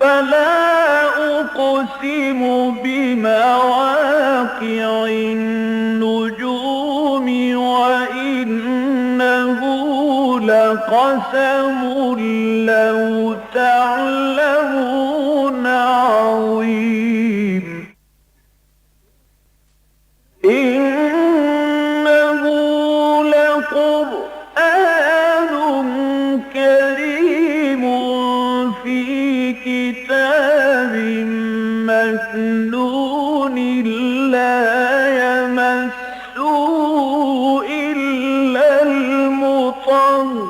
فلا أقسم بمواقع النجوم وإنه لقسم لو تعلمون عظيم إنه لقرآن كريم في كتاب مكنون لا يمسه إلا المطهرون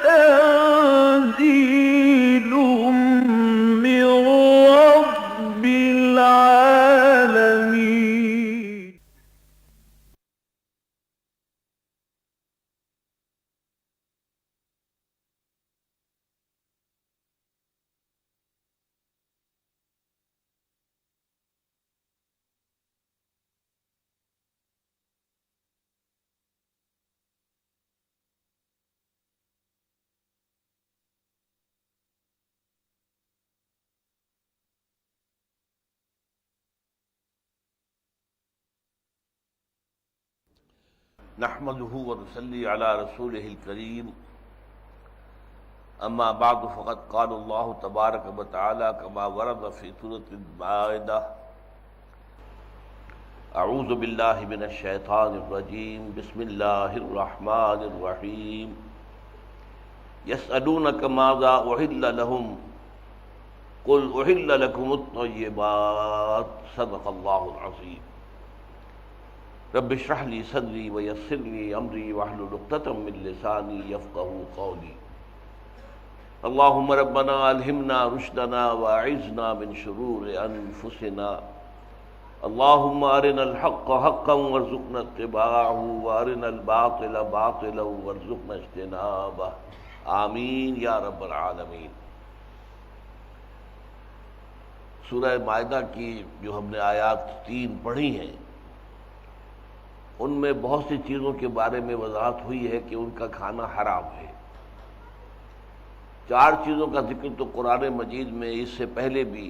تنزيل من رب العالمين. نحمده ونصلي على رسوله الكريم اما بعد فقد قال الله تبارك وتعالى كما ورد في سورة المائدة اعوذ بالله من الشيطان الرجيم بسم الله الرحمن الرحيم يسألونك ماذا أحل لهم قل أحل لكم الطيبات صدق الله العظيم رب اشرح لي صدري ويسر لي امري واحلل عقدة من لساني يفقهوا قولي اللهم ربنا الهمنا رشدنا واعذنا من شرور انفسنا اللهم ارنا الحق حقا وارزقنا اتباعه وارنا الباطل باطلا وارزقنا اجتنابه آمین یا رب العالمین۔ سورہ مائدہ کی جو ہم نے آیات 3 پڑھی ہیں ان میں بہت سی چیزوں کے بارے میں وضاحت ہوئی ہے کہ ان کا کھانا حرام ہے۔ 4 چیزوں کا ذکر تو قرآن مجید میں اس سے پہلے بھی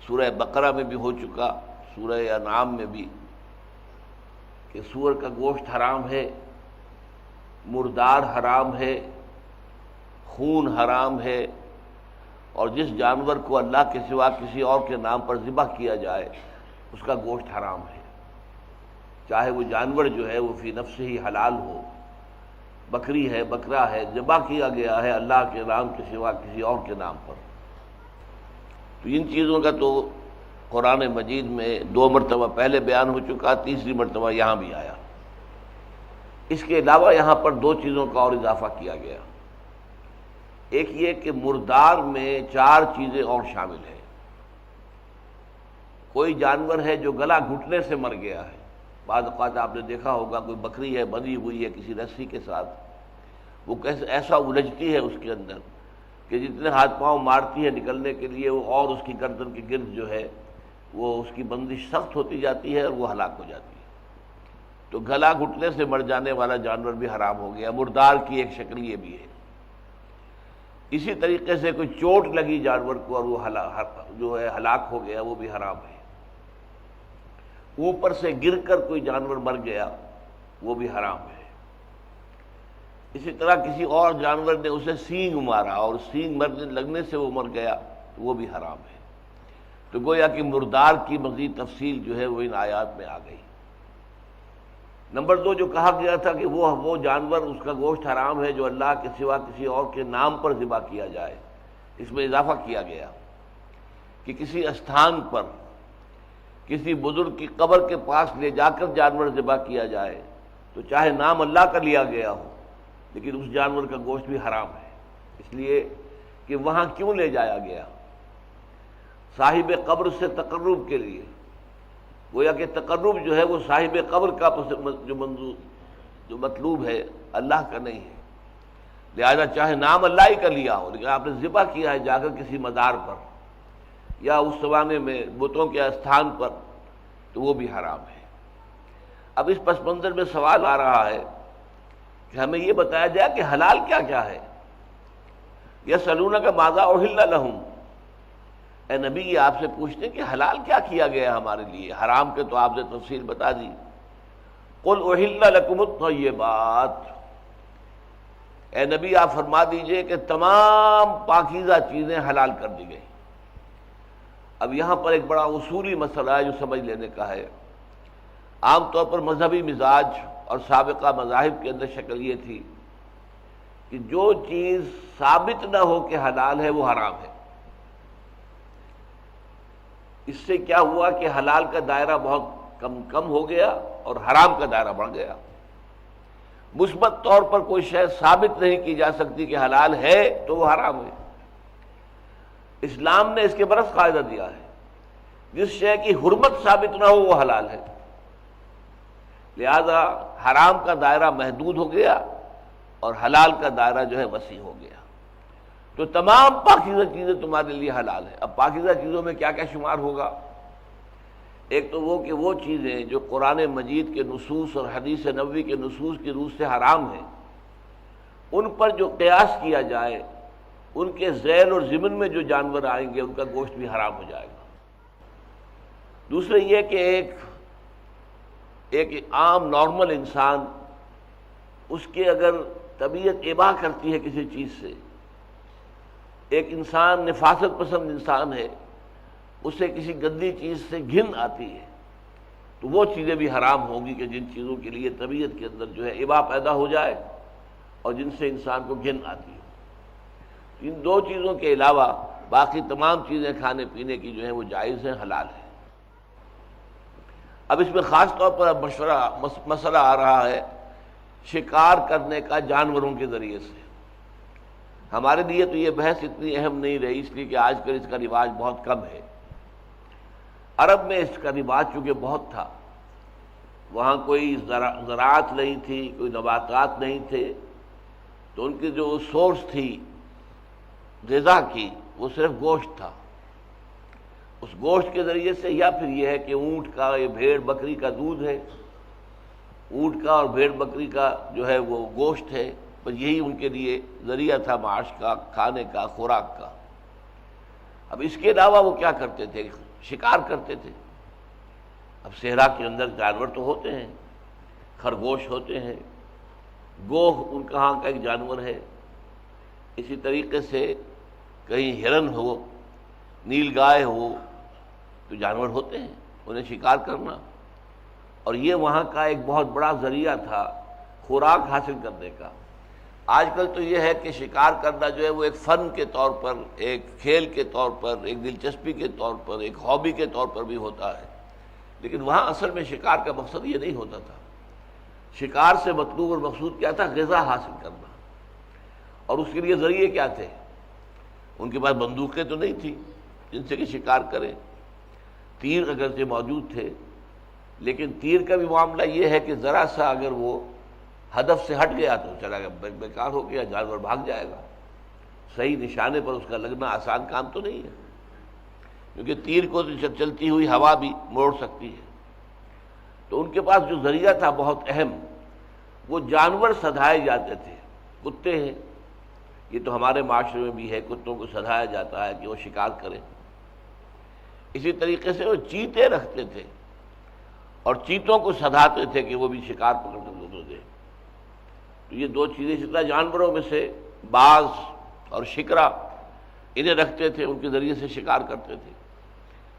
سورہ بقرہ میں بھی ہو چکا، سورہ انعام میں بھی، کہ سور کا گوشت حرام ہے، مردار حرام ہے، خون حرام ہے، اور جس جانور کو اللہ کے سوا کسی اور کے نام پر ذبح کیا جائے اس کا گوشت حرام ہے، چاہے وہ جانور جو ہے وہ فی نفسہ ہی حلال ہو، بکری ہے، بکرا ہے، ذبح کیا گیا ہے اللہ کے نام کے سوا کسی اور کے نام پر۔ تو ان چیزوں کا تو قرآن مجید میں 2 مرتبہ پہلے بیان ہو چکا، تیسری مرتبہ یہاں بھی آیا۔ اس کے علاوہ یہاں پر 2 چیزوں کا اور اضافہ کیا گیا۔ ایک یہ کہ مردار میں 4 چیزیں اور شامل ہیں۔ کوئی جانور ہے جو گلا گھٹنے سے مر گیا ہے، بعض اوقات آپ نے دیکھا ہوگا کوئی بکری ہے بندھی ہوئی ہے کسی رسی کے ساتھ، وہ کیسے ایسا الجھتی ہے اس کے اندر کہ جتنے ہاتھ پاؤں مارتی ہے نکلنے کے لیے وہ، اور اس کی گردن کے گرد جو ہے وہ اس کی بندش سخت ہوتی جاتی ہے اور وہ ہلاک ہو جاتی ہے۔ تو گلا گھٹنے سے مر جانے والا جانور بھی حرام ہو گیا، مردار کی ایک شکل یہ بھی ہے۔ اسی طریقے سے کوئی چوٹ لگی جانور کو اور وہ جو ہے ہلاک ہو گیا، وہ بھی حرام ہے۔ اوپر سے گر کر کوئی جانور مر گیا وہ بھی حرام ہے۔ اسی طرح کسی اور جانور نے اسے سینگ مارا اور سینگ مرنے لگنے سے وہ مر گیا تو وہ بھی حرام ہے۔ تو گویا کہ مردار کی مزید تفصیل جو ہے وہ ان آیات میں آ گئی۔ نمبر 2 جو کہا گیا تھا کہ وہ جانور اس کا گوشت حرام ہے جو اللہ کے سوا کسی اور کے نام پر ذبح کیا جائے، اس میں اضافہ کیا گیا کہ کسی استھان پر کسی بزرگ کی قبر کے پاس لے جا کر جانور ذبح کیا جائے تو چاہے نام اللہ کا لیا گیا ہو لیکن اس جانور کا گوشت بھی حرام ہے، اس لیے کہ وہاں کیوں لے جایا گیا؟ صاحب قبر سے تقرب کے لیے، گویا کہ تقرب جو ہے وہ صاحب قبر کا جو مطلوب ہے اللہ کا نہیں ہے، لہذا چاہے نام اللہ ہی کا لیا ہو لیکن آپ نے ذبح کیا ہے جا کر کسی مزار پر یا اس زمانے میں بتوں کے استھان پر تو وہ بھی حرام ہے۔ اب اس پس منظر میں سوال آ رہا ہے کہ ہمیں یہ بتایا جائے کہ حلال کیا کیا ہے۔ یسألونک ماذا احل لہم، اے نبی یہ آپ سے پوچھتے ہیں کہ حلال کیا کیا گیا ہے ہمارے لیے، حرام کے تو آپ نے تفصیل بتا دی۔ قل احل لکم الطیبات، اے نبی آپ فرما دیجئے کہ تمام پاکیزہ چیزیں حلال کر دی گئی۔ اب یہاں پر ایک بڑا اصولی مسئلہ ہے جو سمجھ لینے کا ہے۔ عام طور پر مذہبی مزاج اور سابقہ مذاہب کے اندر شکل یہ تھی کہ جو چیز ثابت نہ ہو کہ حلال ہے وہ حرام ہے۔ اس سے کیا ہوا کہ حلال کا دائرہ بہت کم ہو گیا اور حرام کا دائرہ بڑھ گیا۔ مثبت طور پر کوئی شے ثابت نہیں کی جا سکتی کہ حلال ہے تو وہ حرام ہے۔ اسلام نے اس کے برعکس قاعدہ دیا ہے، جس شے کی حرمت ثابت نہ ہو وہ حلال ہے، لہذا حرام کا دائرہ محدود ہو گیا اور حلال کا دائرہ جو ہے وسیع ہو گیا۔ تو تمام پاکیزہ چیزیں تمہارے لیے حلال ہیں۔ اب پاکیزہ چیزوں میں کیا کیا شمار ہوگا؟ ایک تو وہ کہ وہ چیزیں جو قرآن مجید کے نصوص اور حدیث نبوی کے نصوص کی روح سے حرام ہیں، ان پر جو قیاس کیا جائے، ان کے ذیل اور ضمن میں جو جانور آئیں گے ان کا گوشت بھی حرام ہو جائے گا۔ دوسرے یہ کہ ایک عام نارمل انسان، اس کے اگر طبیعت اباح کرتی ہے کسی چیز سے، ایک انسان نفاست پسند انسان ہے، اسے کسی گندی چیز سے گھن آتی ہے، تو وہ چیزیں بھی حرام ہوں گی کہ جن چیزوں کے لیے طبیعت کے اندر جو ہے اباح پیدا ہو جائے اور جن سے انسان کو گھن آتی ہے۔ ان دو چیزوں کے علاوہ باقی تمام چیزیں کھانے پینے کی جو ہیں وہ جائز ہیں، حلال ہیں۔ اب اس میں خاص طور پر اب مسئلہ آ رہا ہے شکار کرنے کا جانوروں کے ذریعے سے۔ ہمارے لیے تو یہ بحث اتنی اہم نہیں رہی، اس لیے کہ آج کل اس کا رواج بہت کم ہے۔ عرب میں اس کا رواج چونکہ بہت تھا، وہاں کوئی زراعت نہیں تھی، کوئی نباتات نہیں تھے، تو ان کی جو سورس تھی غذا کی وہ صرف گوشت تھا۔ اس گوشت کے ذریعے سے، یا پھر یہ ہے کہ اونٹ کا، یہ بھیڑ بکری کا دودھ ہے، اونٹ کا اور بھیڑ بکری کا جو ہے وہ گوشت ہے، بس یہی ان کے لیے ذریعہ تھا معاش کا، کھانے کا، خوراک کا۔ اب اس کے علاوہ وہ کیا کرتے تھے؟ شکار کرتے تھے۔ اب صحرا کے اندر جانور تو ہوتے ہیں، خرگوش ہوتے ہیں، گوہ ان کہاں کا ایک جانور ہے، اسی طریقے سے کہیں ہرن ہو، نیل گائے ہو، تو جانور ہوتے ہیں، انہیں شکار کرنا، اور یہ وہاں کا ایک بہت بڑا ذریعہ تھا خوراک حاصل کرنے کا۔ آج کل تو یہ ہے کہ شکار کرنا جو ہے وہ ایک فن کے طور پر، ایک کھیل کے طور پر، ایک دلچسپی کے طور پر، ایک ہابی کے طور پر بھی ہوتا ہے، لیکن وہاں اصل میں شکار کا مقصد یہ نہیں ہوتا تھا۔ شکار سے مطلوب اور مقصود کیا تھا؟ غذا حاصل کرنا، اور اس کے لیے ذریعے کیا تھے؟ ان کے پاس بندوقیں تو نہیں تھیں جن سے کہ شکار کریں، تیر اگرچہ موجود تھے، لیکن تیر کا بھی معاملہ یہ ہے کہ ذرا سا اگر وہ ہدف سے ہٹ گیا تو چلا گیا، بیکار ہو گیا، جانور بھاگ جائے گا۔ صحیح نشانے پر اس کا لگنا آسان کام تو نہیں ہے، کیونکہ تیر کو تو چلتی ہوئی ہوا بھی موڑ سکتی ہے۔ تو ان کے پاس جو ذریعہ تھا بہت اہم، وہ جانور سدھائے جاتے تھے۔ کتے ہیں، یہ تو ہمارے معاشرے میں بھی ہے، کتوں کو سدھایا جاتا ہے کہ وہ شکار کریں۔ اسی طریقے سے وہ چیتے رکھتے تھے اور چیتوں کو سدھاتے تھے کہ وہ بھی شکار پکڑ کر دے۔ تو یہ دو چیزیں، اسی طرح جانوروں میں سے باز اور شکرا، انہیں رکھتے تھے، ان کے ذریعے سے شکار کرتے تھے۔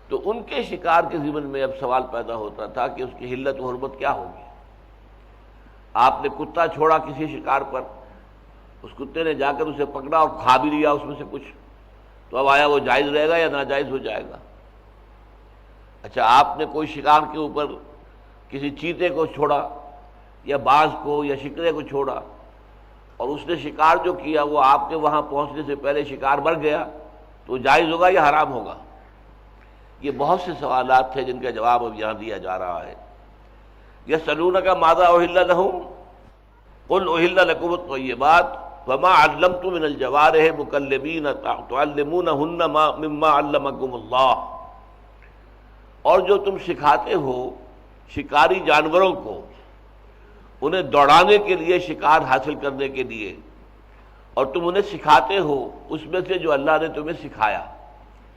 تو ان کے شکار کے ضمن میں اب سوال پیدا ہوتا تھا کہ اس کی حلت و حرمت کیا ہوگی۔ آپ نے کتا چھوڑا کسی شکار پر، اس کتے نے جا کر اسے پکڑا اور کھا بھی لیا اس میں سے کچھ، تو اب آیا وہ جائز رہے گا یا ناجائز ہو جائے گا؟ اچھا، آپ نے کوئی شکار کے اوپر کسی چیتے کو چھوڑا یا باز کو یا شکرے کو چھوڑا، اور اس نے شکار جو کیا وہ آپ کے وہاں پہنچنے سے پہلے شکار مر گیا، تو جائز ہوگا یا حرام ہوگا؟ یہ بہت سے سوالات تھے جن کا جواب اب یہاں دیا جا رہا ہے۔ یسألونک ماذا احل لہم قل احل لکم الطیبات وما علمتم من الجوارح مکلبین تعلمونہن مما علمکم اللہ، اور جو تم سکھاتے ہو شکاری جانوروں کو، انہیں دوڑانے کے لیے، شکار حاصل کرنے کے لیے، اور تم انہیں سکھاتے ہو اس میں سے جو اللہ نے تمہیں سکھایا،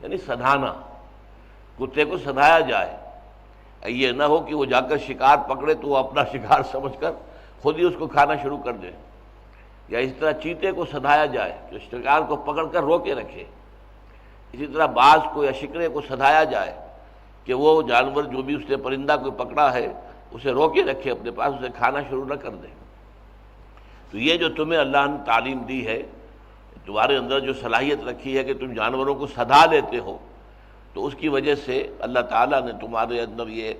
یعنی سدھانا، کتے کو سدھایا جائے، یہ نہ ہو کہ وہ جا کر شکار پکڑے تو وہ اپنا شکار سمجھ کر خود ہی اس کو کھانا شروع کر دے، یا اس طرح چیتے کو سدھایا جائے جو شکار کو پکڑ کر روکے رکھے، اسی طرح باز کو یا شکرے کو سدھایا جائے کہ وہ جانور جو بھی اس نے پرندہ کو پکڑا ہے اسے روکے رکھے اپنے پاس، اسے کھانا شروع نہ کر دے۔ تو یہ جو تمہیں اللہ نے تعلیم دی ہے، تمہارے اندر جو صلاحیت رکھی ہے کہ تم جانوروں کو سدھا لیتے ہو، تو اس کی وجہ سے اللہ تعالیٰ نے تمہارے اندر یہ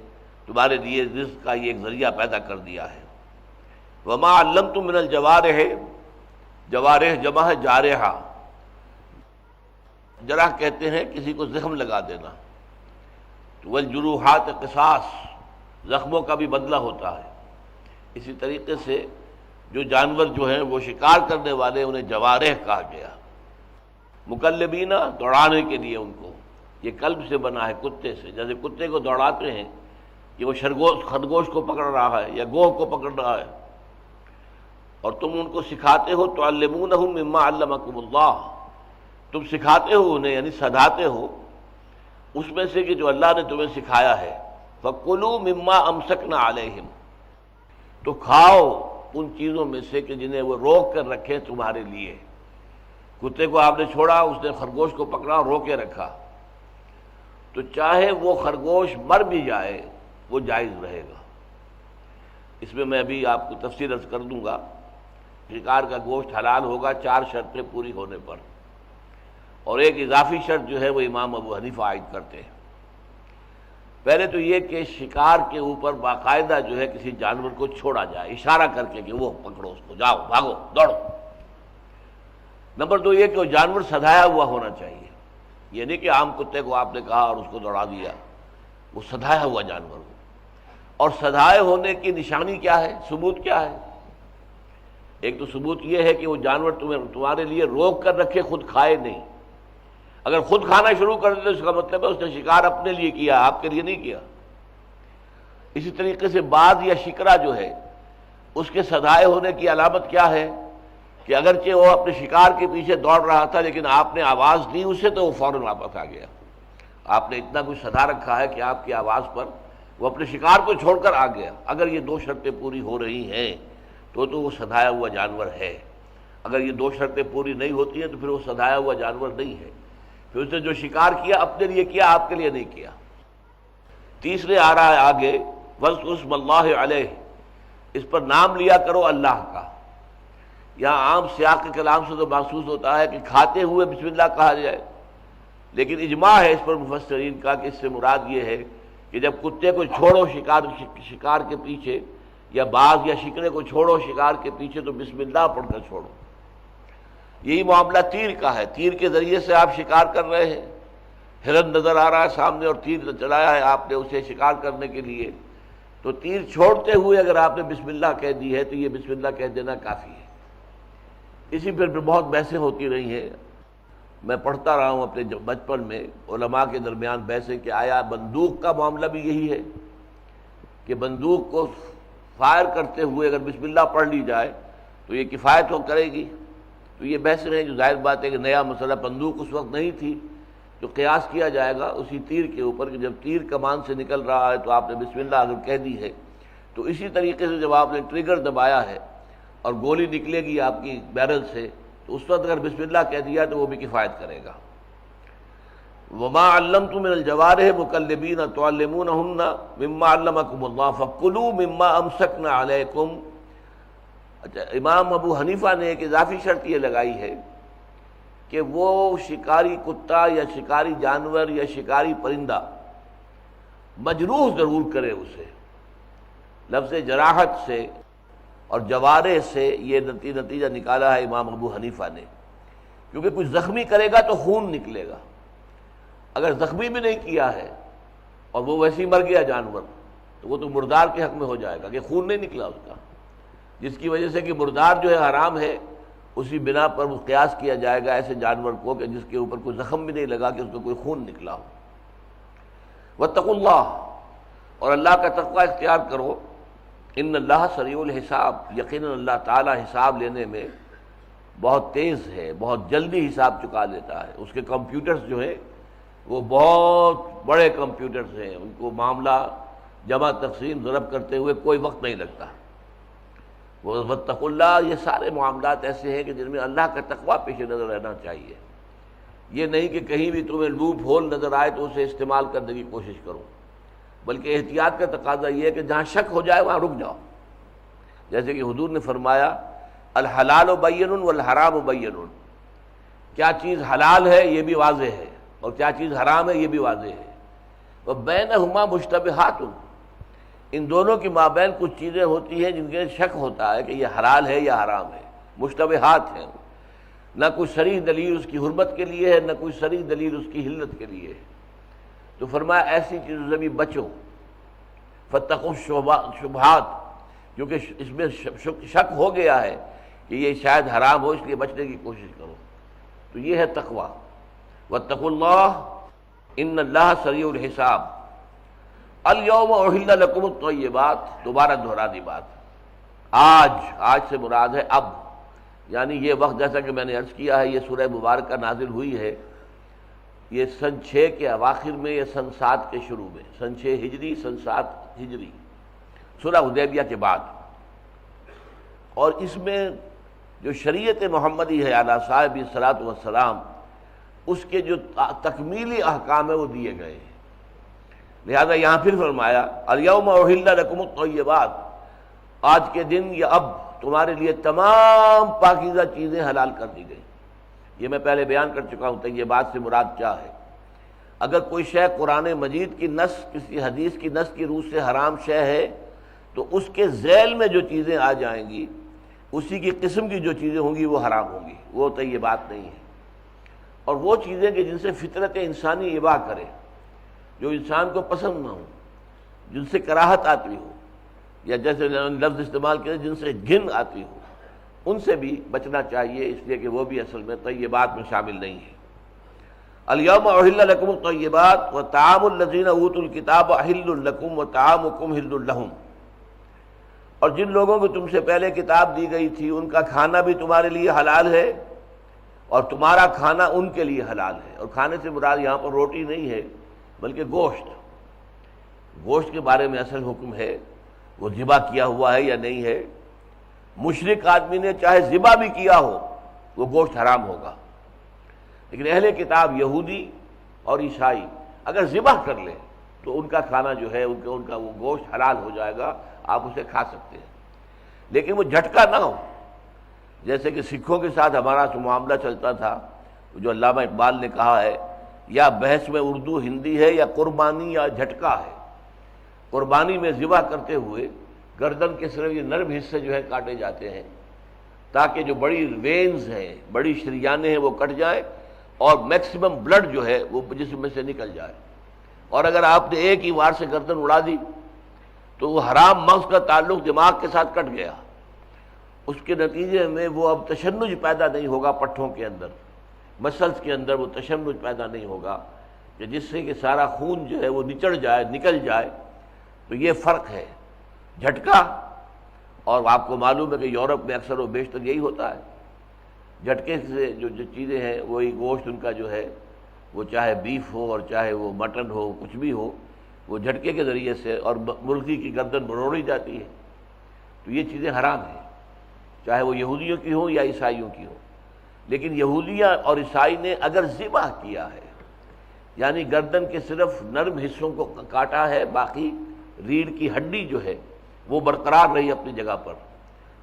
تمہارے لیے رزق کا یہ ایک ذریعہ پیدا کر دیا ہے۔ وما علمتم من الجوارح، جوارح جمع ہے جارحہ، جرح کہتے ہیں کسی کو زخم لگا دینا، تو والجروحات قصاص، زخموں کا بھی بدلہ ہوتا ہے۔ اسی طریقے سے جو جانور جو ہیں وہ شکار کرنے والے انہیں جوارح کہا گیا، مکلبین دوڑانے کے لیے ان کو، یہ کلب سے بنا ہے کتے سے، جیسے کتے کو دوڑاتے ہیں کہ وہ خرگوش کو پکڑ رہا ہے یا گوہ کو پکڑ رہا ہے، اور تم ان کو سکھاتے ہو، تعلمونہم مما علمکم اللہ، تم سکھاتے ہو انہیں یعنی سدھاتے ہو اس میں سے کہ جو اللہ نے تمہیں سکھایا ہے۔ فَكُلُوا مِمَّا أَمْسَكْنَا عَلَيْهِمْ، تو کھاؤ ان چیزوں میں سے کہ جنہیں وہ روک کر رکھے تمہارے لیے۔ کتے کو آپ نے چھوڑا، اس نے خرگوش کو پکڑا، روک کے رکھا، تو چاہے وہ خرگوش مر بھی جائے وہ جائز رہے گا۔ اس میں میں ابھی آپ کو تفصیل عرض کر دوں گا۔ شکار کا گوشت حلال ہوگا 4 شرطیں پوری ہونے پر، اور ایک اضافی شرط جو ہے وہ امام ابو حنیفہ عائد کرتے ہیں۔ پہلے تو یہ کہ شکار کے اوپر باقاعدہ جو ہے کسی جانور کو چھوڑا جائے، اشارہ کر کے کہ وہ پکڑو اس کو، جاؤ بھاگو دوڑو۔ نمبر 2 یہ کہ وہ جانور سدھایا ہوا ہونا چاہیے، یہ نہیں کہ عام کتے کو آپ نے کہا اور اس کو دوڑا دیا، وہ سدھایا ہوا جانور ہو۔ اور سدھائے ہونے کی نشانی کیا ہے، ثبوت کیا ہے؟ ایک تو ثبوت یہ ہے کہ وہ جانور تمہارے لیے روک کر رکھے، خود کھائے نہیں۔ اگر خود کھانا شروع کر دے تو اس کا مطلب ہے اس نے شکار اپنے لیے کیا، آپ کے لیے نہیں کیا۔ اسی طریقے سے باز یا شکرا جو ہے اس کے سدھائے ہونے کی علامت کیا ہے کہ اگرچہ وہ اپنے شکار کے پیچھے دوڑ رہا تھا لیکن آپ نے آواز دی اسے تو وہ فوراً واپس آ گیا۔ آپ نے اتنا کچھ سدھا رکھا ہے کہ آپ کی آواز پر وہ اپنے شکار کو چھوڑ کر آ گیا۔ اگر یہ 2 شرطیں پوری ہو رہی ہیں تو وہ سدھایا ہوا جانور ہے۔ اگر یہ 2 شرطیں پوری نہیں ہوتی ہیں تو پھر وہ سدھایا ہوا جانور نہیں ہے، پھر اس نے جو شکار کیا اپنے لیے کیا، آپ کے لیے نہیں کیا۔ تیسرے آ رہا ہے آگے وَاذْكُرُ اسْمَ اللَّهِ عَلَيْهِ، اس پر نام لیا کرو اللہ کا۔ یہاں عام سیاق کے کلام سے تو محسوس ہوتا ہے کہ کھاتے ہوئے بسم اللہ کہا جائے، لیکن اجماع ہے اس پر مفسرین کا کہ اس سے مراد یہ ہے کہ جب کتے کو چھوڑو شکار کے پیچھے، یا باز یا شکرے کو چھوڑو شکار کے پیچھے تو بسم اللہ پڑھ کر چھوڑو۔ یہی معاملہ تیر کا ہے، تیر کے ذریعے سے آپ شکار کر رہے ہیں، ہرن نظر آ رہا ہے سامنے اور تیر چلایا ہے آپ نے اسے شکار کرنے کے لیے، تو تیر چھوڑتے ہوئے اگر آپ نے بسم اللہ کہہ دی ہے تو یہ بسم اللہ کہہ دینا کافی ہے۔ اسی پر بہت بحثیں ہوتی رہی ہیں، میں پڑھتا رہا ہوں اپنے بچپن میں علماء کے درمیان بحثیں کہ آیا بندوق کا معاملہ بھی یہی ہے کہ بندوق کو فائر کرتے ہوئے اگر بسم اللہ پڑھ لی جائے تو یہ کفایت ہو کرے گی؟ تو یہ بحث رہے، جو ظاہر بات ہے کہ نیا مسئلہ، بندوق اس وقت نہیں تھی، جو قیاس کیا جائے گا اسی تیر کے اوپر کہ جب تیر کمان سے نکل رہا ہے تو آپ نے بسم اللہ اگر کہہ دی ہے تو اسی طریقے سے جب آپ نے ٹریگر دبایا ہے اور گولی نکلے گی آپ کی بیرل سے تو اس وقت اگر بسم اللہ کہہ دیا تو وہ بھی کفایت کرے گا۔ وما علمتم من الجوارح مکلبین تعلمونہن مما علمکم اللہ فکلوا مما امسکنا علیکم۔ اچھا، امام ابو حنیفہ نے ایک اضافی شرط یہ لگائی ہے کہ وہ شکاری کتا یا شکاری جانور یا شکاری پرندہ مجروح ضرور کرے اسے۔ لفظ جراحت سے اور جوارح سے یہ نتیجہ نکالا ہے امام ابو حنیفہ نے، کیونکہ کچھ زخمی کرے گا تو خون نکلے گا۔ اگر زخمی بھی نہیں کیا ہے اور وہ ویسے ہی مر گیا جانور تو وہ تو مردار کے حق میں ہو جائے گا کہ خون نہیں نکلا اس کا، جس کی وجہ سے کہ مردار جو ہے حرام ہے، اسی بنا پر وہ قیاس کیا جائے گا ایسے جانور کو کہ جس کے اوپر کوئی زخم بھی نہیں لگا کہ اس کو کوئی خون نکلا ہو۔ واتقوا اللہ، اور اللہ کا تقوی اختیار کرو، ان اللہ سریع الحساب، یقیناً اللہ تعالی حساب لینے میں بہت تیز ہے، بہت جلدی حساب چکا لیتا ہے۔ اس کے کمپیوٹرز جو ہیں وہ بہت بڑے کمپیوٹرز ہیں، ان کو معاملہ جمع تقسیم ضرب کرتے ہوئے کوئی وقت نہیں لگتا۔ واتقوا اللہ، یہ سارے معاملات ایسے ہیں کہ جن میں اللہ کا تقویٰ پیش نظر رہنا چاہیے۔ یہ نہیں کہ کہیں بھی تمہیں لوپ ہول نظر آئے تو اسے استعمال کرنے کی کوشش کرو، بلکہ احتیاط کا تقاضا یہ ہے کہ جہاں شک ہو جائے وہاں رک جاؤ۔ جیسے کہ حضور نے فرمایا الحلال بین والحرام بین، کیا چیز حلال ہے یہ بھی واضح ہے اور کیا چیز حرام ہے یہ بھی واضح ہے۔ وبینہما مشتبہات، ان دونوں کے مابین کچھ چیزیں ہوتی ہیں جن کے شک ہوتا ہے کہ یہ حلال ہے یا حرام ہے، مشتبہات ہیں، نہ کوئی صریح دلیل اس کی حرمت کے لیے ہے، نہ کوئی صریح دلیل اس کی حلت کے لیے ہے۔ تو فرمایا ایسی چیزوں سے بھی بچو، فاتقوا الشبہات، کیونکہ اس میں شک ہو گیا ہے کہ یہ شاید حرام ہو، اس لیے بچنے کی کوشش کرو۔ تو یہ ہے تقویٰ۔ واتقوا اللہ ان اللہ سریع الحساب۔ الیوم احل لکم الطیبات، دوبارہ دہرا دی بات، آج سے مراد ہے اب، یعنی یہ وقت جیسا کہ میں نے عرض کیا ہے یہ سورہ مبارکہ نازل ہوئی ہے یہ سن 6 کے اواخر میں یا سن 7 کے شروع میں، سن 6 ہجری سن 7 ہجری، صلح حدیبیہ کے بعد۔ اور اس میں جو شریعت محمدی ہے اعلیٰ صاحب الصلاۃ والسلام، اس کے جو تکمیلی احکام ہیں وہ دیے گئے ہیں۔ لہذا یہاں پھر فرمایا الیوم احل لکم الطیبات، آج کے دن یا اب تمہارے لیے تمام پاکیزہ چیزیں حلال کر دی گئی۔ یہ میں پہلے بیان کر چکا ہوں، طیبات سے مراد کیا ہے۔ اگر کوئی شے قرآن مجید کی نص، کسی حدیث کی نص کی روح سے حرام شے ہے تو اس کے ذیل میں جو چیزیں آ جائیں گی، اسی کی قسم کی جو چیزیں ہوں گی وہ حرام ہوں گی، وہ طیبات نہیں ہیں۔ اور وہ چیزیں کہ جن سے فطرت انسانی اباح کرے، جو انسان کو پسند نہ ہو، جن سے کراہت آتی ہو، یا جیسے لفظ استعمال کرے جن سے گھن آتی ہو، ان سے بھی بچنا چاہیے، اس لیے کہ وہ بھی اصل میں طیبات میں شامل نہیں ہے۔ الیوم احل لکم الطیبات وطعام الذین اوتوا الکتاب حل لکم وطعامکم حل لہم، اور جن لوگوں کو تم سے پہلے کتاب دی گئی تھی ان کا کھانا بھی تمہارے لیے حلال ہے اور تمہارا کھانا ان کے لیے حلال ہے۔ اور کھانے سے مراد یہاں پر روٹی نہیں ہے بلکہ گوشت کے بارے میں اصل حکم ہے، وہ ذبح کیا ہوا ہے یا نہیں ہے۔ مشرک آدمی نے چاہے ذبح بھی کیا ہو وہ گوشت حرام ہوگا، لیکن اہل کتاب یہودی اور عیسائی اگر ذبح کر لیں تو ان کا کھانا جو ہے ان کا وہ گوشت حلال ہو جائے گا، آپ اسے کھا سکتے ہیں، لیکن وہ جھٹکا نہ ہو۔ جیسے کہ سکھوں کے ساتھ ہمارا جو معاملہ چلتا تھا، جو علامہ اقبال نے کہا ہے، یا بحث میں اردو ہندی ہے یا قربانی یا جھٹکا ہے۔ قربانی میں ذبح کرتے ہوئے گردن کے صرف یہ نرم حصے جو ہے کاٹے جاتے ہیں تاکہ جو بڑی وینز ہیں، بڑی شریانیں ہیں وہ کٹ جائیں اور میکسیمم بلڈ جو ہے وہ جسم میں سے نکل جائے۔ اور اگر آپ نے ایک ہی وار سے گردن اڑا دی تو وہ حرام مغز کا تعلق دماغ کے ساتھ کٹ گیا، اس کے نتیجے میں وہ اب تشنج پیدا نہیں ہوگا، پٹھوں کے اندر مسلز کے اندر وہ تشنج پیدا نہیں ہوگا کہ جس سے کہ سارا خون جو ہے وہ نچڑ جائے، نکل جائے۔ تو یہ فرق ہے جھٹکا، اور آپ کو معلوم ہے کہ یورپ میں اکثر و بیشتر یہی ہوتا ہے، جھٹکے سے جو چیزیں ہیں وہی گوشت ان کا جو ہے وہ چاہے بیف ہو اور چاہے وہ مٹن ہو، کچھ بھی ہو، وہ جھٹکے کے ذریعے سے اور مرغی کی گردن بروڑی جاتی ہے۔ تو یہ چیزیں حرام ہیں، چاہے وہ یہودیوں کی ہوں یا عیسائیوں کی ہوں۔ لیکن یہودیہ اور عیسائی نے اگر ذبح کیا ہے، یعنی گردن کے صرف نرم حصوں کو کاٹا ہے، باقی ریڑھ کی ہڈی جو ہے وہ برقرار رہی اپنی جگہ پر،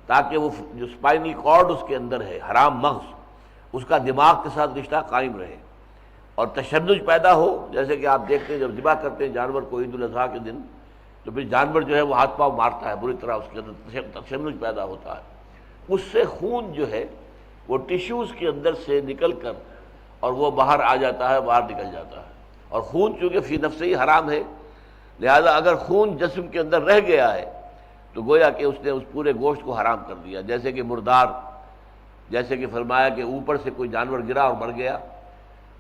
تاکہ وہ جو اسپائنل کارڈ اس کے اندر ہے، حرام مغز، اس کا دماغ کے ساتھ رشتہ قائم رہے اور تشنج پیدا ہو۔ جیسے کہ آپ دیکھتے ہیں جب ذبح کرتے ہیں جانور کو عید الاضحیٰ کے دن، تو پھر جانور جو ہے وہ ہاتھ پاؤں مارتا ہے بری طرح، اس کے اندر تشنج پیدا ہوتا ہے، اس سے خون جو ہے وہ ٹیشوز کے اندر سے نکل کر اور وہ باہر آ جاتا ہے، باہر نکل جاتا ہے۔ اور خون چونکہ فی نفس ہی حرام ہے، لہذا اگر خون جسم کے اندر رہ گیا ہے تو گویا کہ اس نے اس پورے گوشت کو حرام کر دیا۔ جیسے کہ مردار، جیسے کہ فرمایا کہ اوپر سے کوئی جانور گرا اور مر گیا،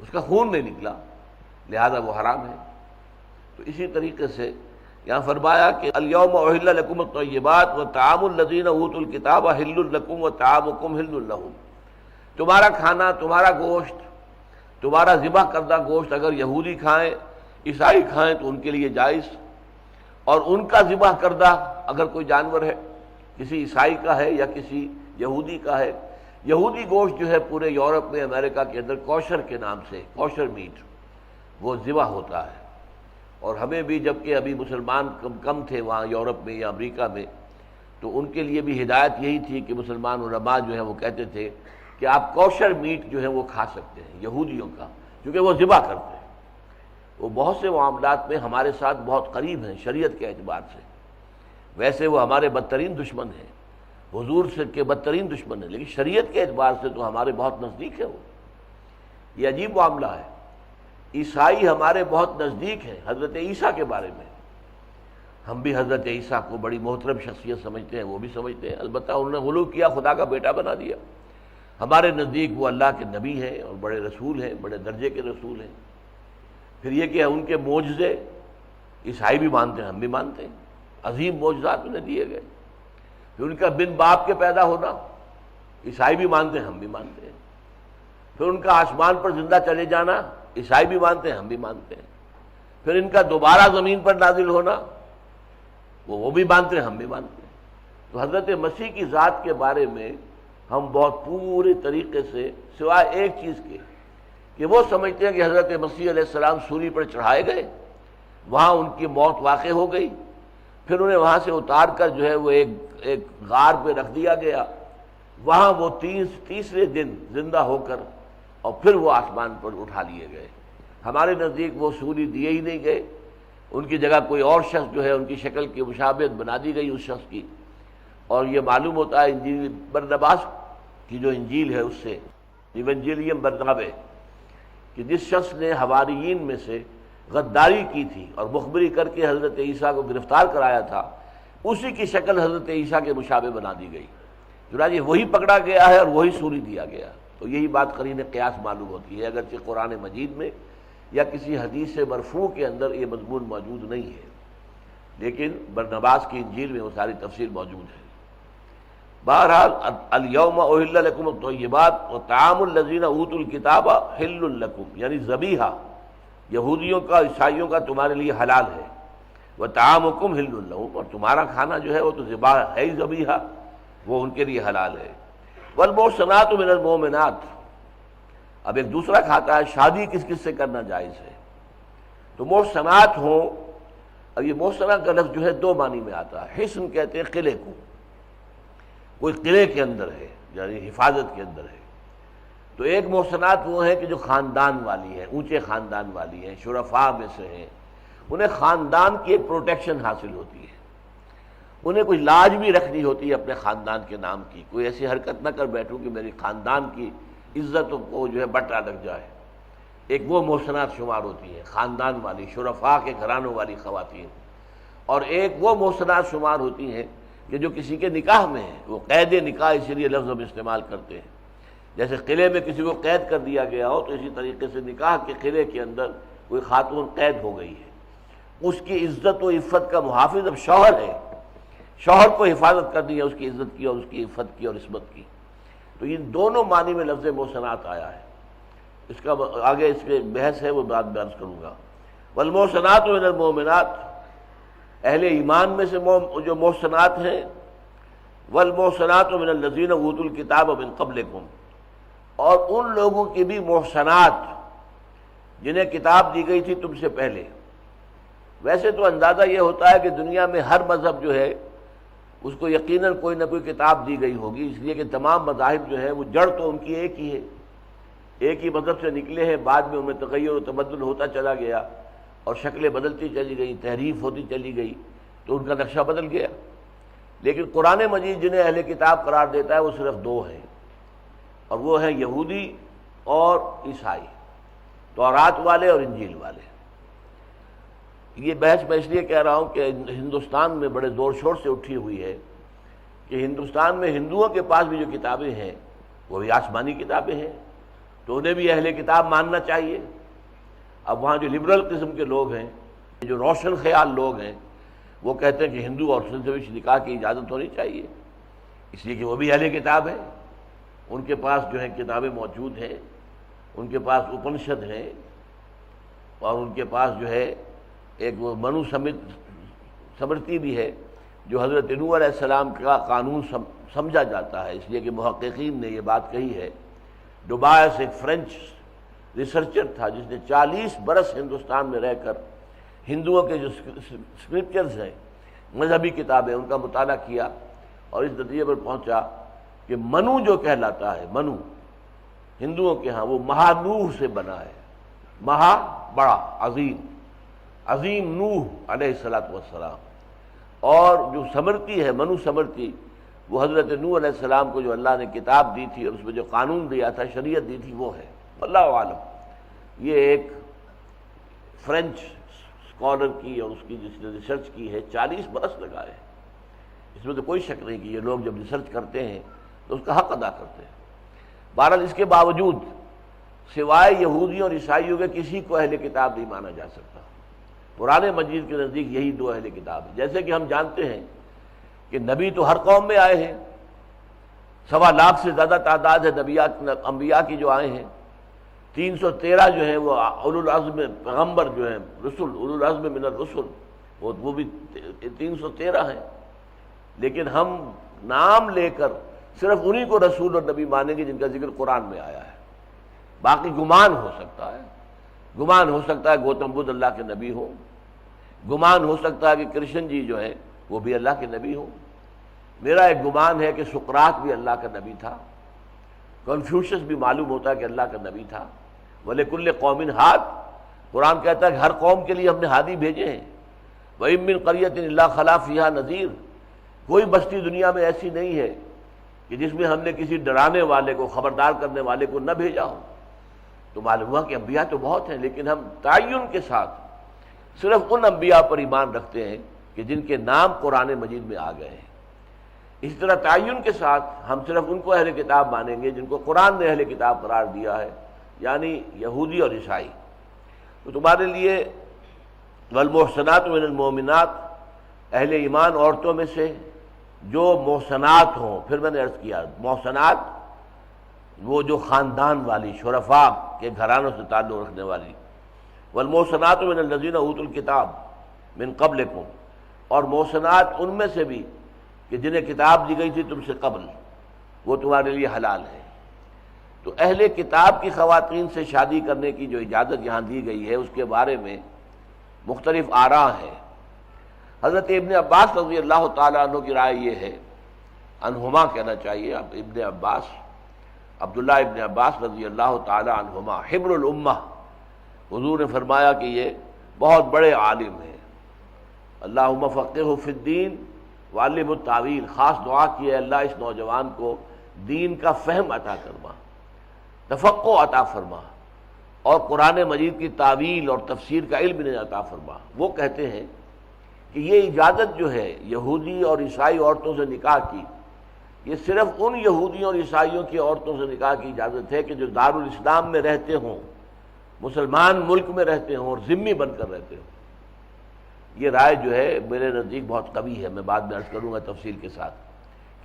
اس کا خون نہیں نکلا، لہذا وہ حرام ہے۔ تو اسی طریقے سے یہاں فرمایا کہ الیوم احل لکم الطیبات وطعام الذین اوتوا الکتاب حل لکم وطعامکم حل لہم، تمہارا کھانا، تمہارا گوشت، تمہارا ذبح کردہ گوشت اگر یہودی کھائیں، عیسائی کھائیں تو ان کے لیے جائز، اور ان کا ذبح کردہ اگر کوئی جانور ہے، کسی عیسائی کا ہے یا کسی یہودی کا ہے، یہودی گوشت جو ہے پورے یورپ میں، امریکہ کے اندر کوشر کے نام سے، کوشر میٹ، وہ ذبح ہوتا ہے۔ اور ہمیں بھی، جبکہ ابھی مسلمان کم تھے وہاں یورپ میں یا امریکہ میں، تو ان کے لیے بھی ہدایت یہی تھی کہ مسلمان علماء جو ہیں وہ کہتے تھے کہ آپ کوشر میٹ جو ہے وہ کھا سکتے ہیں یہودیوں کا، کیونکہ وہ ذبح کرتے ہیں۔ وہ بہت سے معاملات میں ہمارے ساتھ بہت قریب ہیں شریعت کے اعتبار سے، ویسے وہ ہمارے بدترین دشمن ہیں، حضور سے کے بدترین دشمن ہیں، لیکن شریعت کے اعتبار سے تو ہمارے بہت نزدیک ہے وہ۔ یہ عجیب معاملہ ہے، عیسائی ہمارے بہت نزدیک ہیں حضرت عیسیٰ کے بارے میں، ہم بھی حضرت عیسیٰ کو بڑی محترم شخصیت سمجھتے ہیں، وہ بھی سمجھتے ہیں، البتہ انہوں نے غلو کیا، خدا کا بیٹا بنا دیا۔ ہمارے نزدیک وہ اللہ کے نبی ہیں اور بڑے رسول ہیں، بڑے درجے کے رسول ہیں۔ پھر یہ کہ ان کے معجزے عیسائی بھی مانتے ہیں، ہم بھی مانتے ہیں، عظیم معجزات انہیں دیے گئے۔ پھر ان کا بن باپ کے پیدا ہونا عیسائی بھی مانتے ہیں، ہم بھی مانتے ہیں۔ پھر ان کا آسمان پر زندہ چلے جانا عیسائی بھی مانتے ہیں، ہم بھی مانتے ہیں۔ پھر ان کا دوبارہ زمین پر نازل ہونا وہ بھی مانتے ہیں، ہم بھی مانتے ہیں۔ تو حضرت مسیح کی ذات کے بارے میں ہم بہت پورے طریقے سے، سوائے ایک چیز کے کہ وہ سمجھتے ہیں کہ حضرت مسیح علیہ السلام سولی پر چڑھائے گئے، وہاں ان کی موت واقع ہو گئی، پھر انہیں وہاں سے اتار کر جو ہے وہ ایک غار پہ رکھ دیا گیا، وہاں وہ تیسرے دن زندہ ہو کر اور پھر وہ آسمان پر اٹھا لیے گئے۔ ہمارے نزدیک وہ سولی دیے ہی نہیں گئے، ان کی جگہ کوئی اور شخص جو ہے ان کی شکل کی مشابہت بنا دی گئی اس شخص کی۔ اور یہ معلوم ہوتا ہے انجیل برنباس کی جو انجیل ہے اس سے، ایونجیلیم برنابے، کہ جس شخص نے حواریین میں سے غداری کی تھی اور مخبری کر کے حضرت عیسیٰ کو گرفتار کرایا تھا، اسی کی شکل حضرت عیسیٰ کے مشابہ بنا دی گئی، چنانچہ وہی پکڑا گیا ہے اور وہی سولی دیا گیا۔ تو یہی بات قرین قیاس معلوم ہوتی ہے، اگرچہ قرآن مجید میں یا کسی حدیث مرفوع کے اندر یہ مضمون موجود نہیں ہے، لیکن برنباس کی انجیل میں وہ ساری تفصیل موجود ہے۔ بہرحال الیوم احل لکم الطیبات وطعام الذین اوتوا الکتاب حل لکم، یعنی ذبیحہ یہودیوں کا، عیسائیوں کا تمہارے لیے حلال ہے، وطعامکم حل لہم، اور تمہارا کھانا جو ہے وہ تو ذبح ہے ہی، ذبیحہ وہ ان کے لیے حلال ہے۔ والمحصنات من المؤمنات، اب ایک دوسرا کھاتا ہے شادی کس کس سے کرنا جائز ہے، تو محصنات ہوں، اور یہ محصنہ کا لفظ جو ہے دو معنی میں آتا ہے۔ حصن کہتے ہیں قلعے کو، کوئی قلعے کے اندر ہے یعنی حفاظت کے اندر ہے، تو ایک محصنات وہ ہیں کہ جو خاندان والی ہیں، اونچے خاندان والی ہیں، شرفاء میں سے ہیں، انہیں خاندان کی ایک پروٹیکشن حاصل ہوتی ہے، انہیں کوئی لاج بھی رکھنی ہوتی ہے اپنے خاندان کے نام کی، کوئی ایسی حرکت نہ کر بیٹھوں کہ میری خاندان کی عزت کو جو ہے بٹا لگ جائے۔ ایک وہ محسنات شمار ہوتی ہیں خاندان والی، شرفاء کے گھرانوں والی خواتین، اور ایک وہ محسنات شمار ہوتی ہیں کہ جو کسی کے نکاح میں ہیں، وہ قید نکاح اسی لیے لفظ ہم استعمال کرتے ہیں، جیسے قلعے میں کسی کو قید کر دیا گیا ہو، تو اسی طریقے سے نکاح کے قلعے کے اندر کوئی خاتون قید ہو گئی ہے، اس کی عزت و عفت کا محافظ اب شوہر ہے، شوہر کو حفاظت کرنی ہے اس کی عزت کی اور اس کی عفت کی اور عصمت کی۔ تو ان دونوں معنی میں لفظ محسنات آیا ہے، اس کا آگے اس کے بحث ہے، وہ بات بیان کروں گا۔ والمحسنات من المؤمنات، اہل ایمان میں سے جو محسنات ہیں، والمحسنات من الذین اوتوا الکتاب من قبلکم، اور ان لوگوں کی بھی محسنات جنہیں کتاب دی گئی تھی تم سے پہلے۔ ویسے تو اندازہ یہ ہوتا ہے کہ دنیا میں ہر مذہب جو ہے اس کو یقیناً کوئی نہ کوئی کتاب دی گئی ہوگی، اس لیے کہ تمام مذاہب جو ہے وہ جڑ تو ان کی ایک ہی ہے، ایک ہی مذہب سے نکلے ہیں، بعد میں ان میں تغیر و تبدل ہوتا چلا گیا اور شکلیں بدلتی چلی گئی، تحریف ہوتی چلی گئی، تو ان کا نقشہ بدل گیا۔ لیکن قرآن مجید جنہیں اہل کتاب قرار دیتا ہے وہ صرف دو ہیں، اور وہ ہیں یہودی اور عیسائی، تورات والے اور انجیل والے۔ یہ بحث میں اس لیے کہہ رہا ہوں کہ ہندوستان میں بڑے زور شور سے اٹھی ہوئی ہے کہ ہندوستان میں ہندوؤں کے پاس بھی جو کتابیں ہیں وہ بھی آسمانی کتابیں ہیں، تو انہیں بھی اہل کتاب ماننا چاہیے۔ اب وہاں جو لبرل قسم کے لوگ ہیں، جو روشن خیال لوگ ہیں، وہ کہتے ہیں کہ ہندو اور مسلم سے نکاح کی اجازت ہونی چاہیے، اس لیے کہ وہ بھی اہل کتاب ہے۔ ان کے پاس جو ہے کتابیں موجود ہیں، ان کے پاس اپنشد ہیں، اور ان کے پاس جو ہے ایک وہ منو سمرتی بھی ہے جو حضرت نوح علیہ السلام کا قانون سمجھا جاتا ہے، اس لیے کہ محققین نے یہ بات کہی ہے۔ ڈوبائس ایک فرینچ ریسرچر تھا جس نے 40 برس ہندوستان میں رہ کر ہندوؤں کے جو اسکرپچرز ہیں، مذہبی کتابیں، ان کا مطالعہ کیا اور اس نتیجے پر پہنچا کہ منو جو کہلاتا ہے، منو ہندوؤں کے ہاں وہ مہانوح سے بنا ہے۔ مہا بڑا، عظیم، عظیم نوح علیہ السلام، اور جو سمرتی ہے، منو سمرتی، وہ حضرت نوح علیہ السلام کو جو اللہ نے کتاب دی تھی اور اس میں جو قانون دیا تھا، شریعت دی تھی، وہ ہے۔ اللہ عالم، یہ ایک فرینچ اسکالر کی اور اس کی جس نے ریسرچ کی ہے، 40 برس لگائے ہیں۔ اس میں تو کوئی شک نہیں کہ یہ لوگ جب ریسرچ کرتے ہیں تو اس کا حق ادا کرتے ہیں۔ بہرحال اس کے باوجود سوائے یہودیوں اور عیسائیوں کے کسی کو اہل کتاب نہیں مانا جا سکتا۔ قرآن مجید کے نزدیک یہی دو اہل کتاب ہیں۔ جیسے کہ ہم جانتے ہیں کہ نبی تو ہر قوم میں آئے ہیں، 1.25 لاکھ سے زیادہ تعداد ہے انبیاء کی جو آئے ہیں، 313 جو ہیں وہ اولو العزم پیغمبر جو ہیں، رسول، اولو العزم من الرسل، وہ بھی 313 ہیں، لیکن ہم نام لے کر صرف انہی کو رسول اور نبی مانیں گے جن کا ذکر قرآن میں آیا ہے۔ باقی گمان ہو سکتا ہے، گمان ہو سکتا ہے گوتم بدھ اللہ کے نبی ہوں، گمان ہو سکتا ہے کہ کرشن جی جو ہیں وہ بھی اللہ کے نبی ہوں۔ میرا ایک گمان ہے کہ سقراط بھی اللہ کا نبی تھا، کنفیوشس بھی معلوم ہوتا ہے کہ اللہ کا نبی تھا۔ وَلِكُلِّ قَوْمٍ ہاد، قرآن کہتا ہے کہ ہر قوم کے لیے ہم نے ہادی بھیجے ہیں۔ وَإِن مِّن قَرْيَةٍ إِلَّا خَلَا فِيهَا نَذِيرٌ، کوئی بستی دنیا میں ایسی نہیں ہے کہ جس میں ہم نے کسی ڈرانے والے کو، خبردار کرنے والے کو نہ بھیجا ہو۔ تو معلوم ہوا کہ انبیاء تو بہت ہیں، لیکن ہم تعین کے ساتھ صرف ان انبیاء پر ایمان رکھتے ہیں کہ جن کے نام قرآن مجید میں آ گئے ہیں۔ اسی طرح تعین کے ساتھ ہم صرف ان کو اہل کتاب مانیں گے جن کو قرآن نے اہل کتاب قرار دیا ہے، یعنی یہودی اور عیسائی۔ تو تمہارے لیے والمحصنات من المؤمنات، اہل ایمان عورتوں میں سے جو محسنات ہوں، پھر میں نے عرض کیا محسنات وہ جو خاندان والی، شرفاء کے گھرانوں سے تعلق رکھنے والی، والمحسنات من الذین اوتوا الکتاب من قبلکم، اور محسنات ان میں سے بھی کہ جنہیں کتاب دی گئی تھی تم سے قبل، وہ تمہارے لیے حلال ہے۔ تو اہل کتاب کی خواتین سے شادی کرنے کی جو اجازت یہاں دی گئی ہے اس کے بارے میں مختلف آراء ہیں۔ حضرت ابن عباس رضی اللہ تعالیٰ عنہ کی رائے یہ ہے، عنہما کہنا چاہیے، اب ابن عباس، عبداللہ ابن عباس رضی اللہ تعالیٰ عنہما، حبر الامہ، حضور نے فرمایا کہ یہ بہت بڑے عالم ہیں۔ اللہم فقہہ فی الدین وعلم التاویل، خاص دعا کی ہے اللہ اس نوجوان کو دین کا فہم عطا فرما، تفقہ عطا فرما، اور قرآن مجید کی تعویل اور تفسیر کا علم انہیں عطا فرما۔ وہ کہتے ہیں کہ یہ اجازت جو ہے یہودی اور عیسائی عورتوں سے نکاح کی، یہ صرف ان یہودیوں اور عیسائیوں کی عورتوں سے نکاح کی اجازت ہے کہ جو دارالاسلام میں رہتے ہوں، مسلمان ملک میں رہتے ہوں اور ذمہ بن کر رہتے ہوں۔ یہ رائے جو ہے میرے نزدیک بہت قوی ہے، میں بعد میں عرض کروں گا تفصیل کے ساتھ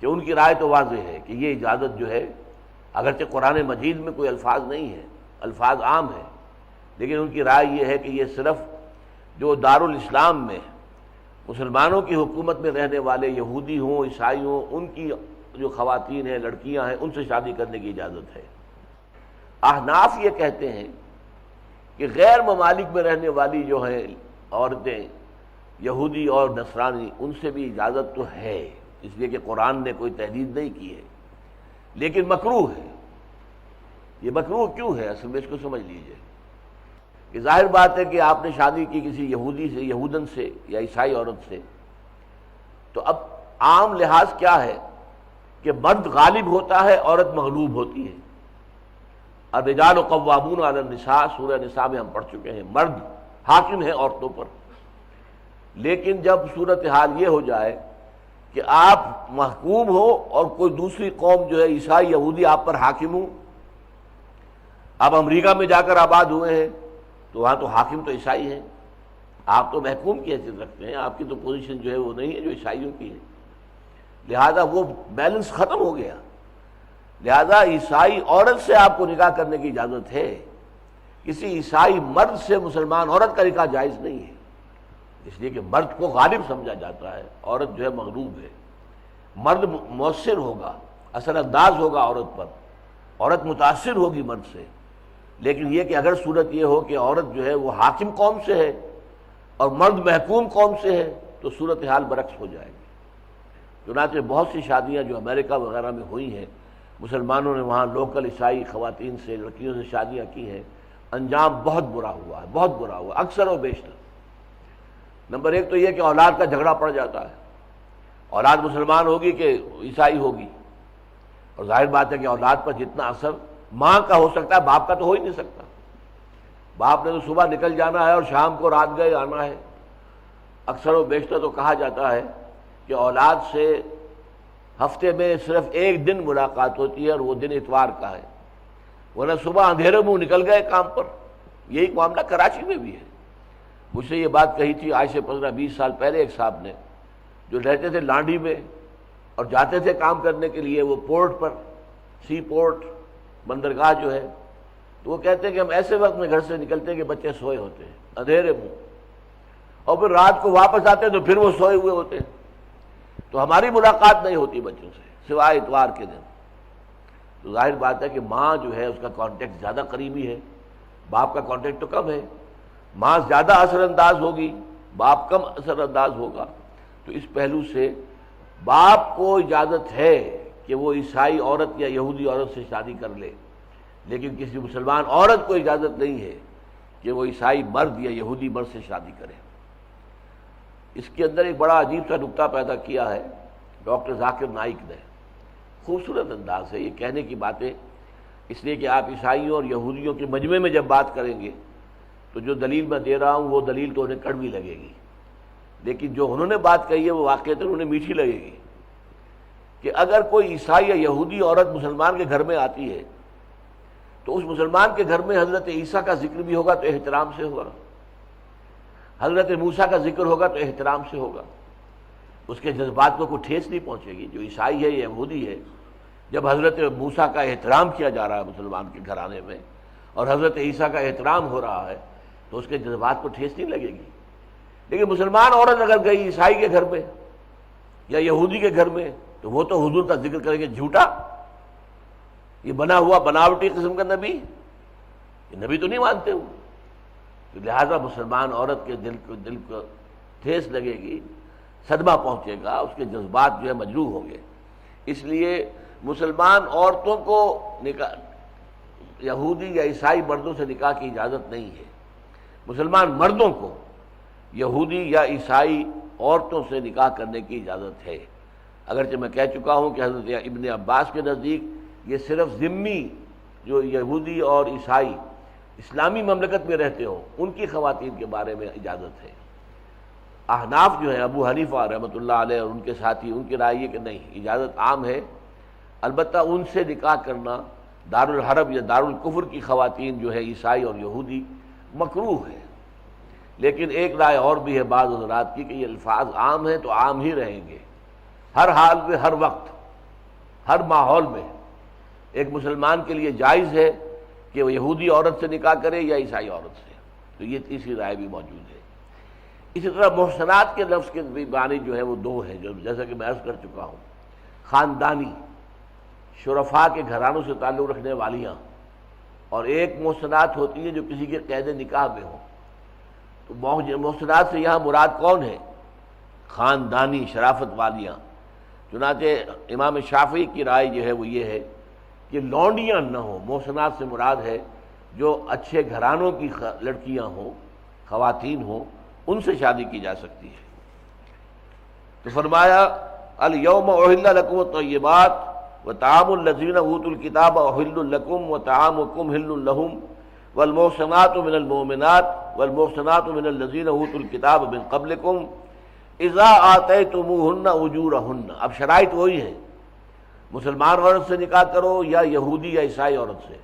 کہ ان کی رائے تو واضح ہے کہ یہ اجازت جو ہے، اگرچہ قرآن مجید میں کوئی الفاظ نہیں ہے، الفاظ عام ہیں، لیکن ان کی رائے یہ ہے کہ یہ صرف جو دارالاسلام میں مسلمانوں کی حکومت میں رہنے والے یہودی ہوں، عیسائی ہوں، ان کی جو خواتین ہیں، لڑکیاں ہیں، ان سے شادی کرنے کی اجازت ہے۔ احناف یہ کہتے ہیں کہ غیر ممالک میں رہنے والی جو ہیں عورتیں، یہودی اور نصرانی، ان سے بھی اجازت تو ہے، اس لیے کہ قرآن نے کوئی تحدید نہیں کی ہے، لیکن مکروہ ہے۔ یہ مکروہ کیوں ہے؟ اصل میں اس کو سمجھ لیجئے کہ ظاہر بات ہے کہ آپ نے شادی کی کسی یہودی سے، یہودن سے یا عیسائی عورت سے، تو اب عام لحاظ کیا ہے کہ مرد غالب ہوتا ہے، عورت مغلوب ہوتی ہے۔ الرجال قوامون علی النساء، سورہ نساء میں ہم پڑھ چکے ہیں، مرد حاکم ہیں عورتوں پر۔ لیکن جب صورتحال یہ ہو جائے کہ آپ محکوم ہو اور کوئی دوسری قوم جو ہے عیسائی یہودی آپ پر حاکم ہوں، آپ امریکہ میں جا کر آباد ہوئے ہیں تو وہاں تو حاکم تو عیسائی ہیں، آپ تو محکوم کی حیثیت رکھتے ہیں، آپ کی تو پوزیشن جو ہے وہ نہیں ہے جو عیسائیوں کی ہے، لہذا وہ بیلنس ختم ہو گیا۔ لہذا عیسائی عورت سے آپ کو نکاح کرنے کی اجازت ہے، کسی عیسائی مرد سے مسلمان عورت کا نکاح جائز نہیں ہے، اس لیے کہ مرد کو غالب سمجھا جاتا ہے، عورت جو ہے مغلوب ہے۔ مرد مؤثر ہوگا، اثر انداز ہوگا عورت پر، عورت متاثر ہوگی مرد سے، لیکن یہ کہ اگر صورت یہ ہو کہ عورت جو ہے وہ حاکم قوم سے ہے اور مرد محکوم قوم سے ہے تو صورتحال برعکس ہو جائے گی۔ چنانچہ بہت سی شادیاں جو امریکہ وغیرہ میں ہوئی ہیں، مسلمانوں نے وہاں لوکل عیسائی خواتین سے، لڑکیوں سے شادیاں کی ہیں، انجام بہت برا ہوا ہے، بہت برا ہوا اکثر و بیشتر۔ نمبر ایک تو یہ کہ اولاد کا جھگڑا پڑ جاتا ہے، اولاد مسلمان ہوگی کہ عیسائی ہوگی، اور ظاہر بات ہے کہ اولاد پر جتنا اثر ماں کا ہو سکتا ہے باپ کا تو ہو ہی نہیں سکتا۔ باپ نے تو صبح نکل جانا ہے اور شام کو رات گئے آنا ہے۔ اکثر و بیشتر تو کہا جاتا ہے کہ اولاد سے ہفتے میں صرف ایک دن ملاقات ہوتی ہے اور وہ دن اتوار کا ہے، ورنہ صبح اندھیرے منہ نکل گئے کام پر۔ یہی معاملہ کراچی میں بھی ہے۔ مجھ سے یہ بات کہی تھی آج سے 15-20 سال پہلے ایک صاحب نے، جو رہتے تھے لانڈی میں اور جاتے تھے کام کرنے کے لیے وہ پورٹ پر، سی پورٹ بندرگاہ جو ہے، تو وہ کہتے ہیں کہ ہم ایسے وقت میں گھر سے نکلتے ہیں کہ بچے سوئے ہوتے ہیں اندھیرے منہ، اور پھر رات کو واپس آتے ہیں تو پھر وہ سوئے ہوئے ہوتے ہیں، تو ہماری ملاقات نہیں ہوتی بچوں سے سوائے اتوار کے دن۔ تو ظاہر بات ہے کہ ماں جو ہے اس کا کانٹیکٹ زیادہ قریبی ہے، باپ کا کانٹیکٹ تو کم ہے۔ ماں زیادہ اثر انداز ہوگی، باپ کم اثر انداز ہوگا، تو اس پہلو سے باپ کو اجازت ہے کہ وہ عیسائی عورت یا یہودی عورت سے شادی کر لے، لیکن کسی مسلمان عورت کو اجازت نہیں ہے کہ وہ عیسائی مرد یا یہودی مرد سے شادی کرے۔ اس کے اندر ایک بڑا عجیب سا نکتہ پیدا کیا ہے ڈاکٹر ذاکر نائک نے، خوبصورت انداز ہے یہ کہنے کی باتیں، اس لیے کہ آپ عیسائیوں اور یہودیوں کے مجمع میں جب بات کریں گے تو جو دلیل میں دے رہا ہوں وہ دلیل تو انہیں کڑوی لگے گی، لیکن جو انہوں نے بات کہی ہے وہ واقعتاً انہیں میٹھی لگے گی، کہ اگر کوئی عیسائی یا یہودی عورت مسلمان کے گھر میں آتی ہے تو اس مسلمان کے گھر میں حضرت عیسیٰ کا ذکر بھی ہوگا تو احترام سے ہوگا، حضرت موسیٰ کا ذکر ہوگا تو احترام سے ہوگا، اس کے جذبات کو کوئی ٹھیس نہیں پہنچے گی۔ جو عیسائی ہے یا یہودی ہے، جب حضرت موسیٰ کا احترام کیا جا رہا ہے مسلمان کے گھرانے میں اور حضرت عیسیٰ کا احترام ہو رہا ہے تو اس کے جذبات کو ٹھیس نہیں لگے گی۔ لیکن مسلمان عورت اگر گئی عیسائی کے گھر میں یا یہودی کے گھر میں تو وہ تو حضور کا ذکر کریں گے، جھوٹا، یہ بنا ہوا بناوٹی قسم کا نبی، یہ نبی تو نہیں مانتے ہو۔ لہذا مسلمان عورت کے دل کو ٹھیس لگے گی، صدمہ پہنچے گا، اس کے جذبات جو ہے مجروح ہوں گے۔ اس لیے مسلمان عورتوں کو نکاح یہودی یا عیسائی مردوں سے نکاح کی اجازت نہیں ہے، مسلمان مردوں کو یہودی یا عیسائی عورتوں سے نکاح کرنے کی اجازت ہے۔ اگرچہ میں کہہ چکا ہوں کہ حضرت ابن عباس کے نزدیک یہ صرف ذمی جو یہودی اور عیسائی اسلامی مملکت میں رہتے ہوں ان کی خواتین کے بارے میں اجازت ہے۔ احناف جو ہے ابو حنیفہ رحمۃ اللہ علیہ اور ان کے ساتھی، ان کی رائے یہ کہ نہیں، اجازت عام ہے، البتہ ان سے نکاح کرنا دارالحرب یا دارالکفر کی خواتین جو ہے عیسائی اور یہودی مکروہ ہے۔ لیکن ایک رائے اور بھی ہے بعض حضرات کی کہ یہ الفاظ عام ہیں تو عام ہی رہیں گے، ہر حال میں، ہر وقت، ہر ماحول میں ایک مسلمان کے لیے جائز ہے کہ وہ یہودی عورت سے نکاح کرے یا عیسائی عورت سے، تو یہ تیسری رائے بھی موجود ہے۔ اسی طرح محسنات کے لفظ کے بھی معنی جو ہے وہ دو ہیں، جو جیسا کہ میں عرض کر چکا ہوں، خاندانی شرفاء کے گھرانوں سے تعلق رکھنے والیاں، اور ایک محسنات ہوتی ہیں جو کسی کے قید نکاح میں ہوں۔ تو محسنات سے یہاں مراد کون ہے؟ خاندانی شرافت والیاں۔ چنانچہ امام شافعی کی رائے جو ہے وہ یہ ہے کہ لونڈیاں نہ ہوں، محسنات سے مراد ہے جو اچھے گھرانوں کی لڑکیاں ہوں، خواتین ہوں، ان سے شادی کی جا سکتی ہے۔ تو فرمایا الیوم احل لکم الطیبات وطعام الذین اوتوا الکتاب احل لکم وطعامکم حل لہم والمحصنات من المؤمنات والمحصنات من الذین اوتوا الکتاب من قبلکم اذا آتیتموہن اجورہن۔ اب شرائط وہی ہیں، مسلمان عورت سے نکاح کرو یا یہودی یا عیسائی عورت سے،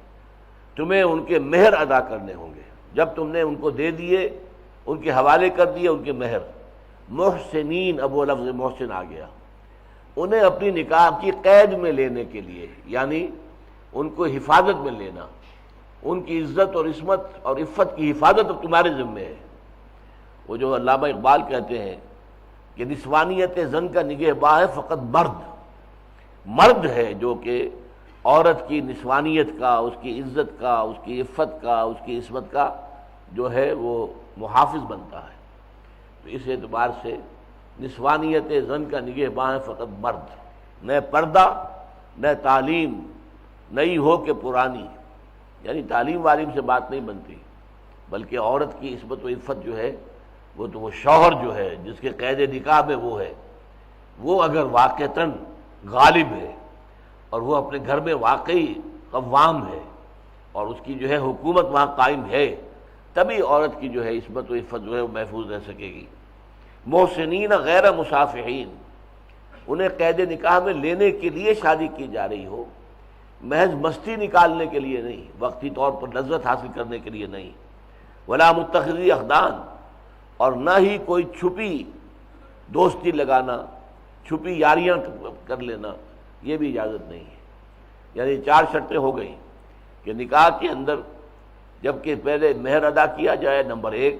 تمہیں ان کے مہر ادا کرنے ہوں گے۔ جب تم نے ان کو دے دیے، ان کے حوالے کر دیے ان کے مہر، محسنین، اب وہ لفظ محسن آ گیا، انہیں اپنی نکاح کی قید میں لینے کے لیے، یعنی ان کو حفاظت میں لینا، ان کی عزت اور عصمت اور عفت کی حفاظت اب تمہارے ذمہ ہے۔ وہ جو علامہ اقبال کہتے ہیں کہ نسوانیت زن کا نگہباں ہے فقط مرد ہے جو کہ عورت کی نسوانیت کا، اس کی عزت کا، اس کی عفت کا، اس کی عصمت کا جو ہے وہ محافظ بنتا ہے۔ تو اس اعتبار سے نسوانیت زن کا نگہباں ہے فقط مرد، نہ پردہ نہ تعلیم نئی ہو کہ پرانی، یعنی تعلیم والیم سے بات نہیں بنتی، بلکہ عورت کی عصمت و عفت جو ہے وہ تو وہ شوہر جو ہے جس کے قید نکاح میں وہ ہے، وہ اگر واقعتاً غالب ہے اور وہ اپنے گھر میں واقعی قوام ہے اور اس کی جو ہے حکومت وہاں قائم ہے، تبھی عورت کی جو ہے عصمت و عفت جو ہے وہ محفوظ رہ سکے گی۔ محسنین غیر مصافحین، انہیں قید نکاح میں لینے کے لیے شادی کی جا رہی ہو، محض مستی نکالنے کے لیے نہیں، وقتی طور پر لذت حاصل کرنے کے لیے نہیں۔ ولا متخذی اخدان، اور نہ ہی کوئی چھپی دوستی لگانا، چھپی یاریاں کر لینا، یہ بھی اجازت نہیں ہے۔ یعنی 4 شرطیں ہو گئیں کہ نکاح کے اندر جبکہ پہلے مہر ادا کیا جائے، نمبر 1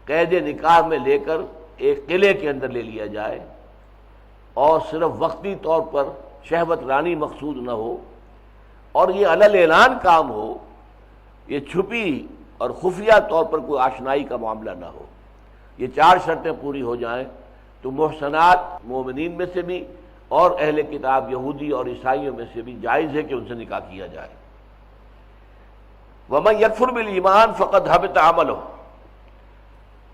قید نکاح میں لے کر ایک قلعے کے اندر لے لیا جائے اور صرف وقتی طور پر شہوت رانی مقصود نہ ہو، اور یہ علل اعلان کام ہو، یہ چھپی اور خفیہ طور پر کوئی آشنائی کا معاملہ نہ ہو۔ یہ 4 شرطیں پوری ہو جائیں تو محسنات مومنین میں سے بھی اور اہل کتاب یہودی اور عیسائیوں میں سے بھی جائز ہے کہ ان سے نکاح کیا جائے۔ وَمَن يَكْفُرْ بِالْإِيمَانِ فَقَدْ حَبِطَ عَمَلُهُ،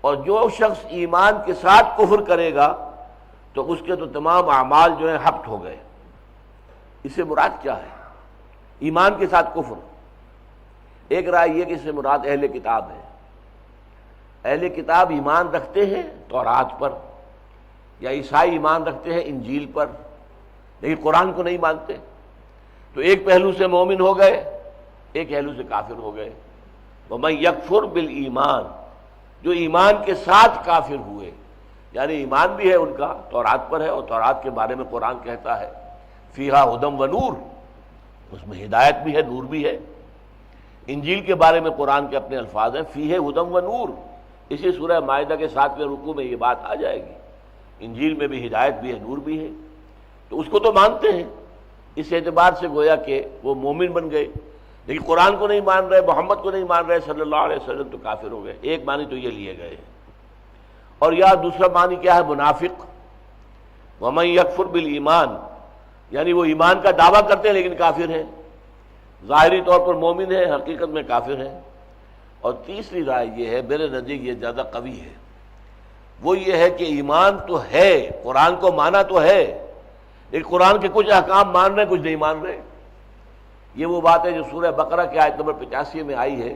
اور جو شخص ایمان کے ساتھ کفر کرے گا تو اس کے تو تمام اعمال جو ہیں حبط ہو گئے۔ اس سے مراد کیا ہے؟ ایمان کے ساتھ کفر۔ ایک رائے یہ کہ اس سے مراد اہل کتاب ہے۔ اہل کتاب ایمان رکھتے ہیں تورات پر، یا عیسائی ایمان رکھتے ہیں انجیل پر، لیکن قرآن کو نہیں مانتے، تو ایک پہلو سے مومن ہو گئے، ایک پہلو سے کافر ہو گئے۔ وَمَن يَكْفُرْ بِالْإِيمَانِ، جو ایمان کے ساتھ کافر ہوئے، یعنی ایمان بھی ہے ان کا تورات پر ہے، اور تورات کے بارے میں قرآن کہتا ہے فیہا ھدی و نور، اس میں ہدایت بھی ہے، نور بھی ہے۔ انجیل کے بارے میں قرآن کے اپنے الفاظ ہیں فیہ ھدی و نور، اسی سورہ مائدہ کے 7ویں رکوع میں یہ بات آ جائے گی، انجیل میں بھی ہدایت بھی ہے، نور بھی ہے، تو اس کو تو مانتے ہیں۔ اس اعتبار سے گویا کہ وہ مومن بن گئے، لیکن قرآن کو نہیں مان رہے، محمد کو نہیں مان رہے صلی اللہ علیہ وسلم، تو کافر ہو گئے۔ ایک معنی تو یہ لیے گئے، اور یا دوسرا معنی کیا ہے؟ منافق۔ وَمَن يَكْفُرْ بِالْإِيمَانِ، یعنی وہ ایمان کا دعویٰ کرتے ہیں لیکن کافر ہیں، ظاہری طور پر مومن ہیں، حقیقت میں کافر ہیں۔ اور تیسری رائے یہ ہے، میرے نزدیک یہ زیادہ قوی ہے، وہ یہ ہے کہ ایمان تو ہے، قرآن کو مانا تو ہے، لیکن قرآن کے کچھ احکام مان رہے ہیں، کچھ نہیں مان رہے۔ یہ وہ بات ہے جو سورہ بقرہ کی آیت نمبر 85 میں آئی ہے،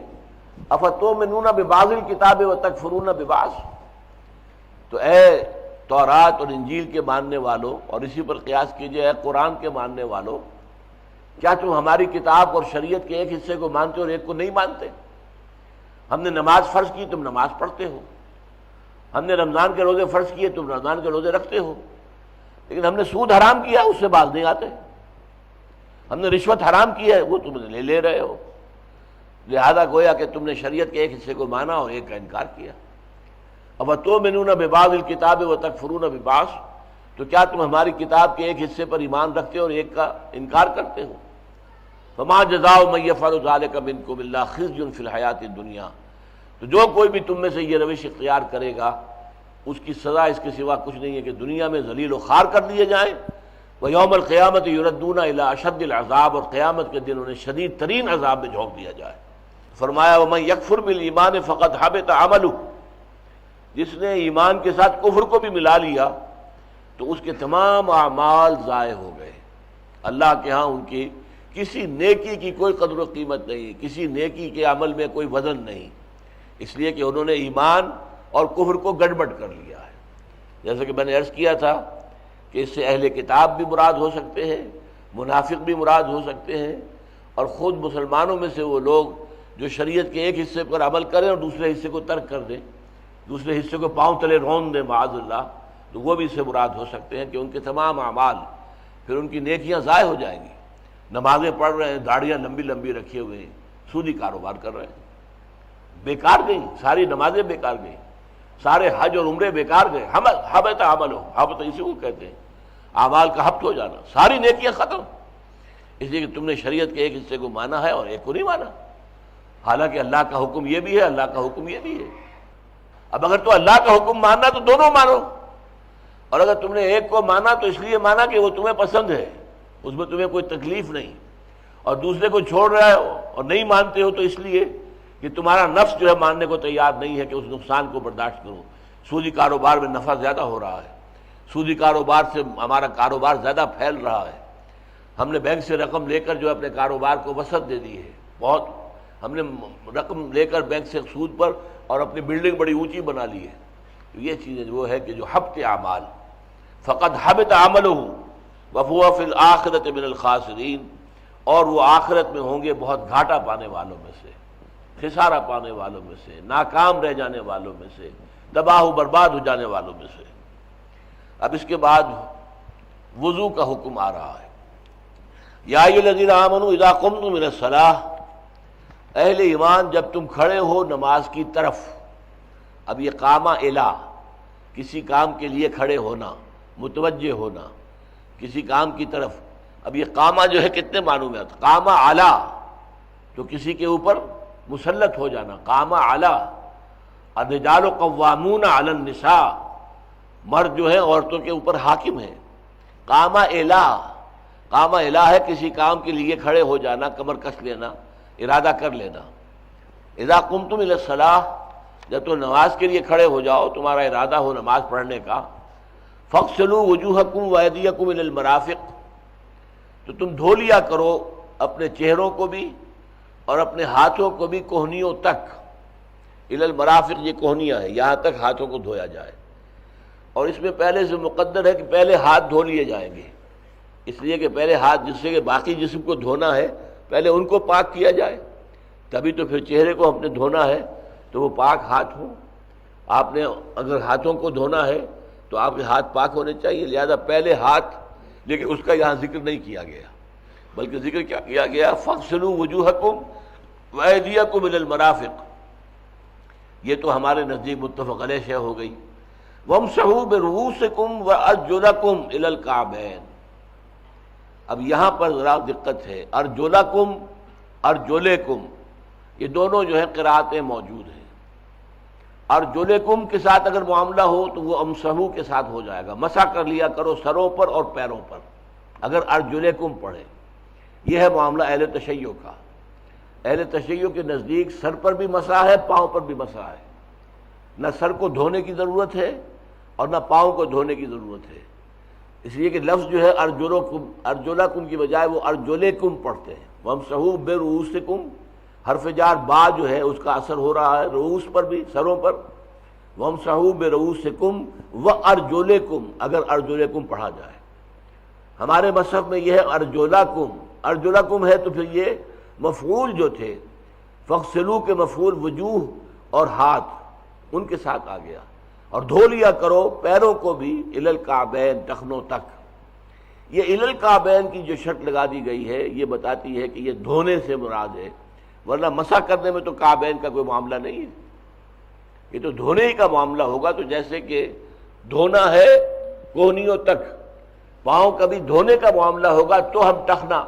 افتؤمنون ببعض الکتاب وتکفرون ببعض۔ تو اے تورات اور انجیل کے ماننے والوں، اور اسی پر قیاس کیجئے اے قرآن کے ماننے والوں، کیا تم ہماری کتاب اور شریعت کے ایک حصے کو مانتے اور ایک کو نہیں مانتے؟ ہم نے نماز فرض کی، تم نماز پڑھتے ہو، ہم نے رمضان کے روزے فرض کیے، تم رمضان کے روزے رکھتے ہو، لیکن ہم نے سود حرام کیا، اس سے باز نہیں آتے، ہم نے رشوت حرام کی ہے، وہ تم لے رہے ہو، لہذا گویا کہ تم نے شریعت کے ایک حصے کو مانا اور ایک کا انکار کیا۔ افتؤمنون ببعض الکتاب وتکفرون ببعض، تو کیا تم ہماری کتاب کے ایک حصے پر ایمان رکھتے ہو اور ایک کا انکار کرتے ہو؟ فما جزاء من یفعل ذلک منکم الا خزی فی الحیاۃ الدنیا، تو جو کوئی بھی تم میں سے یہ روش اختیار کرے گا، اس کی سزا اس کے سوا کچھ نہیں ہے کہ دنیا میں ذلیل و خوار کر دیے جائیں، ویوم القیامت یردون الی اشد العذاب، اور قیامت کے دن انہیں شدید ترین عذاب میں جھونک دیا جائے۔ فرمایا ومن یکفر بالایمان فقد حبط عملہ، جس نے ایمان کے ساتھ کفر کو بھی ملا لیا تو اس کے تمام اعمال ضائع ہو گئے۔ اللہ کے ہاں ان کی کسی نیکی کی کوئی قدر و قیمت نہیں، کسی نیکی کے عمل میں کوئی وزن نہیں، اس لیے کہ انہوں نے ایمان اور کفر کو گڑبڑ کر لیا ہے۔ جیسا کہ میں نے عرض کیا تھا کہ اس سے اہل کتاب بھی مراد ہو سکتے ہیں، منافق بھی مراد ہو سکتے ہیں، اور خود مسلمانوں میں سے وہ لوگ جو شریعت کے ایک حصے پر عمل کریں اور دوسرے حصے کو ترک کر دیں، دوسرے حصے کو پاؤں تلے رون دیں معاذ اللہ، تو وہ بھی اس سے مراد ہو سکتے ہیں کہ ان کے تمام اعمال پھر ان کی نیکیاں ضائع ہو جائیں گی۔ نمازیں پڑھ رہے ہیں، داڑیاں لمبی لمبی رکھے ہوئے ہیں، سودی کاروبار کر رہے ہیں، بیکار گئی ساری نمازیں، بیکار گئی سارے حج اور عمرے بیکار گئے، حبط عمل ہو، حبط اسی کو کہتے ہیں، اعمال کا حبط ہو جانا، ساری نیکیاں ختم، اس لیے کہ تم نے شریعت کے ایک حصے کو مانا ہے اور ایک کو نہیں مانا، حالانکہ اللہ کا حکم یہ بھی ہے، اللہ کا حکم یہ بھی ہے۔ اب اگر تو اللہ کا حکم ماننا تو دونوں مانو، اور اگر تم نے ایک کو مانا تو اس لیے مانا کہ وہ تمہیں پسند ہے، اس میں تمہیں کوئی تکلیف نہیں، اور دوسرے کو چھوڑ رہے ہو اور نہیں مانتے ہو تو اس لیے کہ تمہارا نفس جو ہے ماننے کو تیار نہیں ہے کہ اس نقصان کو برداشت کرو۔ سودی کاروبار میں نفع زیادہ ہو رہا ہے، سودی کاروبار سے ہمارا کاروبار زیادہ پھیل رہا ہے، ہم نے بینک سے رقم لے کر جو اپنے کاروبار کو وسعت دے دی ہے، بہت ہم نے رقم لے کر بینک سے سود پر اور اپنی بلڈنگ بڑی اونچی بنا لی ہے۔ یہ چیزیں وہ ہے کہ جو حبط اعمال، فقد حبط عملہ وہو فی الآخرۃ من الخاسرین، اور وہ آخرت میں ہوں گے بہت گھاٹا پانے والوں میں سے، خسارہ پانے والوں میں سے، ناکام رہ جانے والوں میں سے، تباہ و برباد ہو جانے والوں میں سے۔ اب اس کے بعد وضو کا حکم آ رہا ہے۔ یا ایھا الذین آمنوا اذا قمتم الی الصلاۃ، اہل ایمان جب تم کھڑے ہو نماز کی طرف، اب یہ قامہ الی، کسی کام کے لیے کھڑے ہونا، متوجہ ہونا کسی کام کی طرف۔ اب یہ قامہ جو ہے کتنے معنوں میں آتا ہے؟ قامہ علی تو کسی کے اوپر مسلط ہو جانا، قامہ علی، الرجال قوامون علی النساء، مرد جو ہے عورتوں کے اوپر حاکم ہے۔ قامہ الی، قامہ الی ہے کسی کام کے لیے کھڑے ہو جانا، کمر کس لینا، ارادہ کر لینا۔ اذا قمتم الی الصلاۃ، جب تو نماز کے لیے کھڑے ہو جاؤ، تمہارا ارادہ ہو نماز پڑھنے کا، فاغسلوا وجوہکم وایدیکم الی المرافق، تو تم دھو لیا کرو اپنے چہروں کو بھی اور اپنے ہاتھوں کو بھی کوہنیوں تک۔ الی المرافق، یہ کوہنیاں ہیں، یہاں تک ہاتھوں کو دھویا جائے، اور اس میں پہلے سے مقدر ہے کہ پہلے ہاتھ دھو لیے جائیں گے، اس لیے کہ پہلے ہاتھ، جس سے کہ باقی جسم کو دھونا ہے پہلے ان کو پاک کیا جائے، تبھی تو پھر چہرے کو ہم نے دھونا ہے تو وہ پاک ہاتھ ہوں۔ آپ نے اگر ہاتھوں کو دھونا ہے تو آپ کے ہاتھ پاک ہونے چاہیے، لہذا پہلے ہاتھ، لیکن اس کا یہاں ذکر نہیں کیا گیا، بلکہ ذکر کیا کیا گیا؟ فاغسلوا وجوہکم وایدیکم الی المرافق، یہ تو ہمارے نزدیک متفق علیہ شے ہو گئی۔ وامسحوا برؤوسکم وارجلکم الی الکعبین، اب یہاں پر ذرا دقت ہے، ارجلکم، ارجلکم، یہ دونوں جو ہے قرأتیں موجود ہیں۔ ارجلکم کے ساتھ اگر معاملہ ہو تو وہ امسحو کے ساتھ ہو جائے گا، مسح کر لیا کرو سروں پر اور پیروں پر، اگر ارجلکم پڑھے۔ یہ ہے معاملہ اہل تشیع کا۔ اہل تشیع کے نزدیک سر پر بھی مسح ہے، پاؤں پر بھی مسح ہے، نہ سر کو دھونے کی ضرورت ہے اور نہ پاؤں کو دھونے کی ضرورت ہے، اس لیے کہ لفظ جو ہے ارجلکم، ارجلکم کی بجائے وہ ارجلکم پڑھتے ہیں۔ وامسحوا برؤوسکم، حرف جار با جو ہے اس کا اثر ہو رہا ہے رؤوس پر بھی، سروں پر۔ وامسحوا برؤوسکم وارجلکم، اگر ارجلکم پڑھا جائے۔ ہمارے مصحف میں یہ ہے ارجلکم، ارجلکم ہے تو پھر یہ مفعول جو تھے فاغسلوا کے مفعول وجوہ اور ہاتھ، ان کے ساتھ آ گیا، اور دھو لیا کرو پیروں کو بھی الی الکعبین، ٹخنوں تک۔ یہ الی الکعبین کی جو شرط لگا دی گئی ہے یہ بتاتی ہے کہ یہ دھونے سے مراد ہے، ورنہ مسح کرنے میں تو کعبین کا کوئی معاملہ نہیں ہے، یہ تو دھونے ہی کا معاملہ ہوگا۔ تو جیسے کہ دھونا ہے کوہنیوں تک، پاؤں کا بھی دھونے کا معاملہ ہوگا تو ہم ٹخنا،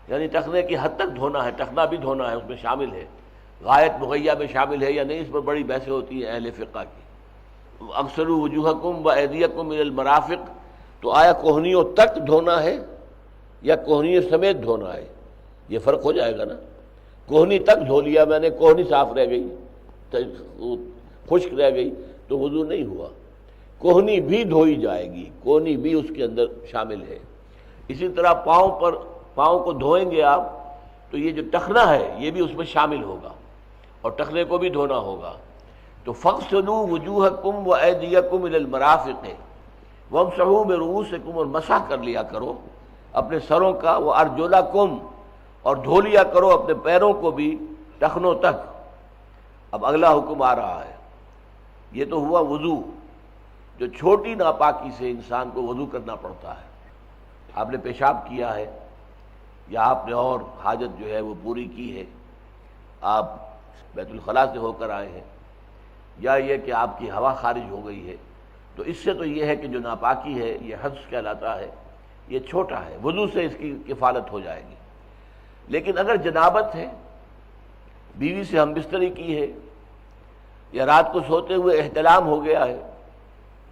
یعنی ٹخنے کی حد تک دھونا ہے، ٹخنا بھی دھونا ہے، اس میں شامل ہے، غایت مغیہ میں شامل ہے یا نہیں، اس پر بڑی بحثیں ہوتی ہیں اہل فقہ کی۔ اغسلوا وجوہکم وایدیکم الی المرافق، تو آیا کوہنیوں تک دھونا ہے یا کوہنیوں سمیت دھونا ہے؟ یہ فرق ہو جائے گا نا۔ کوہنی تک دھو لیا میں نے، کوہنی صاف رہ گئی، خشک رہ گئی تو وضو نہیں ہوا، کوہنی بھی دھوئی جائے گی، کوہنی بھی اس کے اندر شامل ہے۔ اسی طرح پاؤں کو دھوئیں گے آپ تو یہ جو ٹخنا ہے یہ بھی اس میں شامل ہوگا، اور ٹخنے کو بھی دھونا ہوگا۔ تو فاغسلوا وجوہکم وایدیکم الی المرافق، وامسحوا برؤوسکم، اور مسح کر لیا کرو اپنے سروں کا، وارجلکم، اور دھو لیا کرو اپنے پیروں کو بھی ٹخنوں تک۔ اب اگلا حکم آ رہا ہے، یہ تو ہوا وضو، جو چھوٹی ناپاکی سے انسان کو وضو کرنا پڑتا ہے۔ آپ نے پیشاب کیا ہے یا آپ نے اور حاجت جو ہے وہ پوری کی ہے، آپ بیت الخلاء سے ہو کر آئے ہیں، یا یہ کہ آپ کی ہوا خارج ہو گئی ہے، تو اس سے تو یہ ہے کہ جو ناپاکی ہے یہ حدث کہلاتا ہے، یہ چھوٹا ہے، وضو سے اس کی کفالت ہو جائے گی۔ لیکن اگر جنابت ہے، بیوی سے ہم بستری کی ہے، یا رات کو سوتے ہوئے احتلام ہو گیا ہے،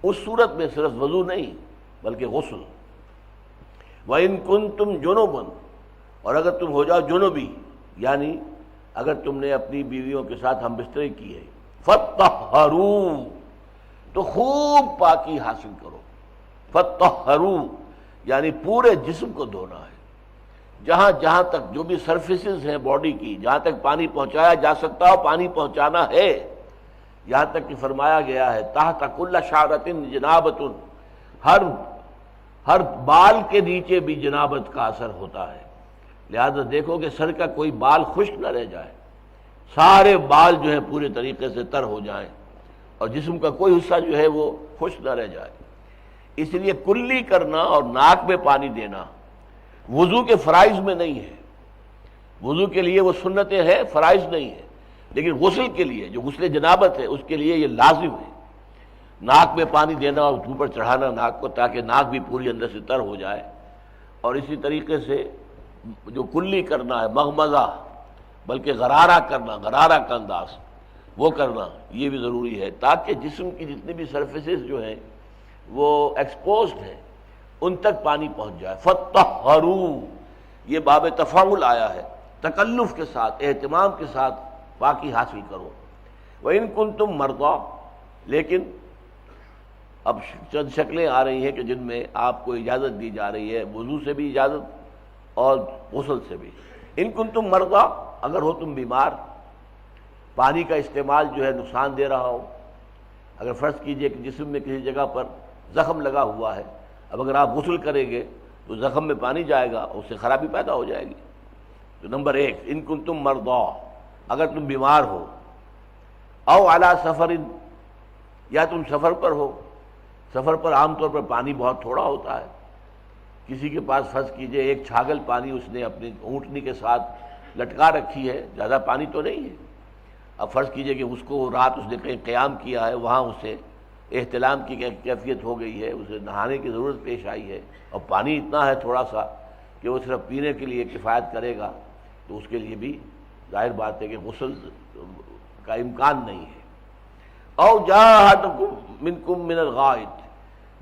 اس صورت میں صرف وضو نہیں بلکہ غسل۔ وَإِن كُنتُمْ جُنُبًا، اور اگر تم ہو جاؤ جنوبی، یعنی اگر تم نے اپنی بیویوں کے ساتھ ہم بستری کی ہے، فَطَّهَّرُوا، تو خوب پاکی حاصل کرو۔ فَطَّهَّرُوا یعنی پورے جسم کو دھونا ہے، جہاں جہاں تک جو بھی سرفیسز ہیں باڈی کی، جہاں تک پانی پہنچایا جا سکتا ہو پانی پہنچانا ہے، یہاں تک کہ فرمایا گیا ہے تحت کل شعرۃ جنابۃ، ہر بال کے نیچے بھی جنابت کا اثر ہوتا ہے، لہذا دیکھو کہ سر کا کوئی بال خشک نہ رہ جائے، سارے بال جو ہیں پورے طریقے سے تر ہو جائیں، اور جسم کا کوئی حصہ جو ہے وہ خشک نہ رہ جائے۔ اس لیے کلی کرنا اور ناک میں پانی دینا وضو کے فرائض میں نہیں ہے، وضو کے لیے وہ سنتیں ہیں، فرائض نہیں ہے، لیکن غسل کے لیے جو غسل جنابت ہے اس کے لیے یہ لازم ہے، ناک میں پانی دینا اور اوپر چڑھانا ناک کو، تاکہ ناک بھی پوری اندر سے تر ہو جائے، اور اسی طریقے سے جو کلی کرنا ہے مغمضہ، بلکہ غرارہ کرنا، غرارہ کا انداز وہ کرنا یہ بھی ضروری ہے، تاکہ جسم کی جتنی بھی سرفیسز جو ہیں وہ ایکسپوزڈ ہیں ان تک پانی پہنچ جائے۔ فَطَّهَّرُوا یہ باب تفاعل آیا ہے، تکلف کے ساتھ، اہتمام کے ساتھ پاکی حاصل کرو۔ وَإِن كُنتُم مَرْضَىٰ، لیکن اب چند شکلیں آ رہی ہیں کہ جن میں آپ کو اجازت دی جا رہی ہے، وضو سے بھی اجازت اور غسل سے بھی۔ ان کنتم مرضیٰ، اگر ہو تم بیمار، پانی کا استعمال جو ہے نقصان دے رہا ہو، اگر فرض کیجئے کہ جسم میں کسی جگہ پر زخم لگا ہوا ہے، اب اگر آپ غسل کریں گے تو زخم میں پانی جائے گا، اس سے خرابی پیدا ہو جائے گی۔ تو نمبر ایک، ان کنتم مرضیٰ، اگر تم بیمار ہو، او علی سفر، یا تم سفر پر ہو، سفر پر عام طور پر پانی بہت تھوڑا ہوتا ہے، کسی کے پاس فرض کیجئے ایک چھاگل پانی اس نے اپنی اونٹنی کے ساتھ لٹکا رکھی ہے، زیادہ پانی تو نہیں ہے، اب فرض کیجئے کہ اس کو رات اس نے کہیں قیام کیا ہے، وہاں اسے احتلام کی کیفیت ہو گئی ہے، اسے نہانے کی ضرورت پیش آئی ہے، اور پانی اتنا ہے تھوڑا سا کہ وہ صرف پینے کے لیے کفایت کرے گا، تو اس کے لیے بھی ظاہر بات ہے کہ غسل کا امکان نہیں ہے۔ او جاء احدکم منکم من الغائط،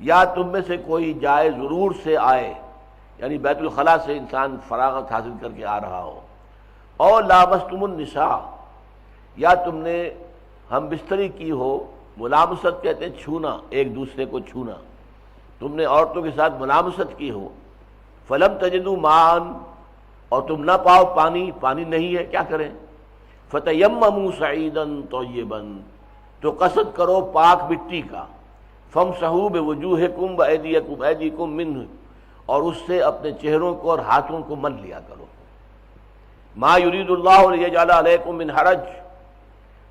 یا تم میں سے کوئی جائے ضرور سے آئے، یعنی بیت الخلاء سے انسان فراغت حاصل کر کے آ رہا ہو، او لامستم النساء، یا تم نے ہم بستری کی ہو، ملامست کہتے ہیں چھونا، ایک دوسرے کو چھونا، تم نے عورتوں کے ساتھ ملامست کی ہو، فلم تجدوا ماء، اور تم نہ پاؤ پانی، پانی نہیں ہے، کیا کریں؟ فتیمموا صعیدا طیبا، تو قصد کرو پاک مٹی کا، فامسحوا بوجوہکم وایدیکم منہ، اور اس سے اپنے چہروں کو اور ہاتھوں کو مل لیا کرو۔ ما یرید اللہ لیجعل علیکم من حرج،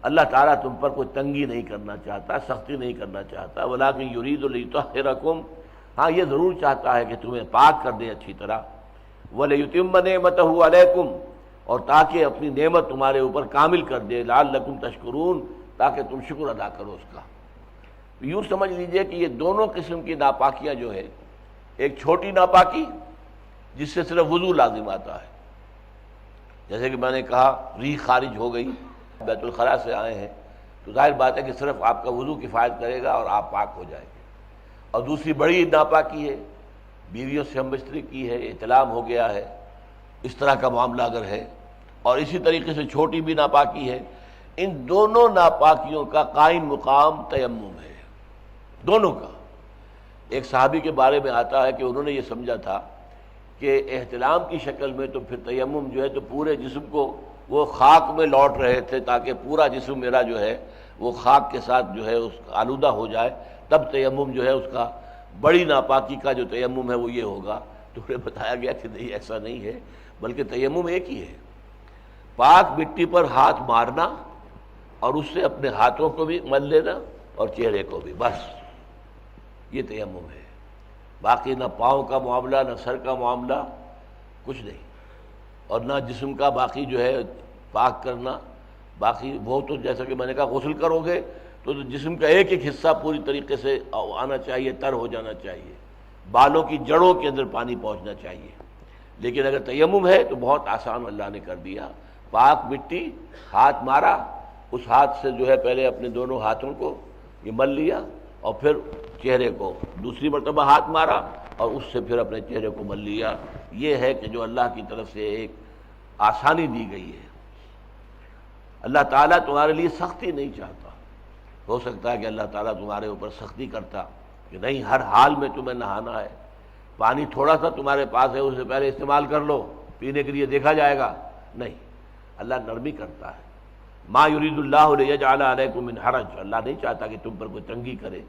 اللہ تعالیٰ تم پر کوئی تنگی نہیں کرنا چاہتا، سختی نہیں کرنا چاہتا، ولکن یرید لیطہرکم، ہاں یہ ضرور چاہتا ہے کہ تمہیں پاک کر دے اچھی طرح، ولیتم نعمتہ علیکم، اور تاکہ اپنی نعمت تمہارے اوپر کامل کر دے، لعلکم تشکرون، تاکہ تم شکر ادا کرو اس کا۔ یوں سمجھ لیجئے کہ یہ دونوں قسم کی ناپاکیاں جو ہے، ایک چھوٹی ناپاکی جس سے صرف وضو لازم آتا ہے، جیسے کہ میں نے کہا ریح خارج ہو گئی، بیت الخلاء سے آئے ہیں، تو ظاہر بات ہے کہ صرف آپ کا وضو کفایت کرے گا اور آپ پاک ہو جائیں گے۔ اور دوسری بڑی ناپاکی ہے، بیویوں سے ہم بستری کی ہے، احتلام ہو گیا ہے، اس طرح کا معاملہ اگر ہے، اور اسی طریقے سے چھوٹی بھی ناپاکی ہے، ان دونوں ناپاکیوں کا قائم مقام تیمم ہے، دونوں کا۔ ایک صحابی کے بارے میں آتا ہے کہ انہوں نے یہ سمجھا تھا کہ احتلام کی شکل میں تو پھر تیمم جو ہے تو پورے جسم کو وہ خاک میں لوٹ رہے تھے، تاکہ پورا جسم میرا جو ہے وہ خاک کے ساتھ جو ہے اس آلودہ ہو جائے، تب تیمم جو ہے اس کا بڑی ناپاکی کا جو تیمم ہے وہ یہ ہوگا۔ تو انہیں بتایا گیا کہ نہیں، ایسا نہیں ہے، بلکہ تیمم ایک ہی ہے، پاک مٹی پر ہاتھ مارنا اور اس سے اپنے ہاتھوں کو بھی مل لینا اور چہرے کو بھی، بس یہ تیمم ہے۔ باقی نہ پاؤں کا معاملہ، نہ سر کا معاملہ، کچھ نہیں۔ اور نہ جسم کا باقی جو ہے پاک کرنا، باقی وہ تو جیسا کہ میں نے کہا غسل کرو گے تو جسم کا ایک ایک حصہ پوری طریقے سے آنا چاہیے، تر ہو جانا چاہیے، بالوں کی جڑوں کے اندر پانی پہنچنا چاہیے۔ لیکن اگر تیمم ہے تو بہت آسان اللہ نے کر دیا، پاک مٹی، ہاتھ مارا، اس ہاتھ سے جو ہے پہلے اپنے دونوں ہاتھوں کو یہ مل لیا، اور پھر چہرے کو دوسری مرتبہ ہاتھ مارا اور اس سے پھر اپنے چہرے کو مل لیا۔ یہ ہے کہ جو اللہ کی طرف سے ایک آسانی دی گئی ہے۔ اللہ تعالیٰ تمہارے لیے سختی نہیں چاہتا۔ ہو سکتا ہے کہ اللہ تعالیٰ تمہارے اوپر سختی کرتا کہ نہیں، ہر حال میں تمہیں نہانا ہے، پانی تھوڑا سا تمہارے پاس ہے اسے پہلے استعمال کر لو، پینے کے لیے دیکھا جائے گا، نہیں، اللہ نرمی کرتا ہے۔ ما یرید اللہ لیجعل علیکم من حرج، اللہ نہیں چاہتا کہ تم پر کوئی تنگی کرے،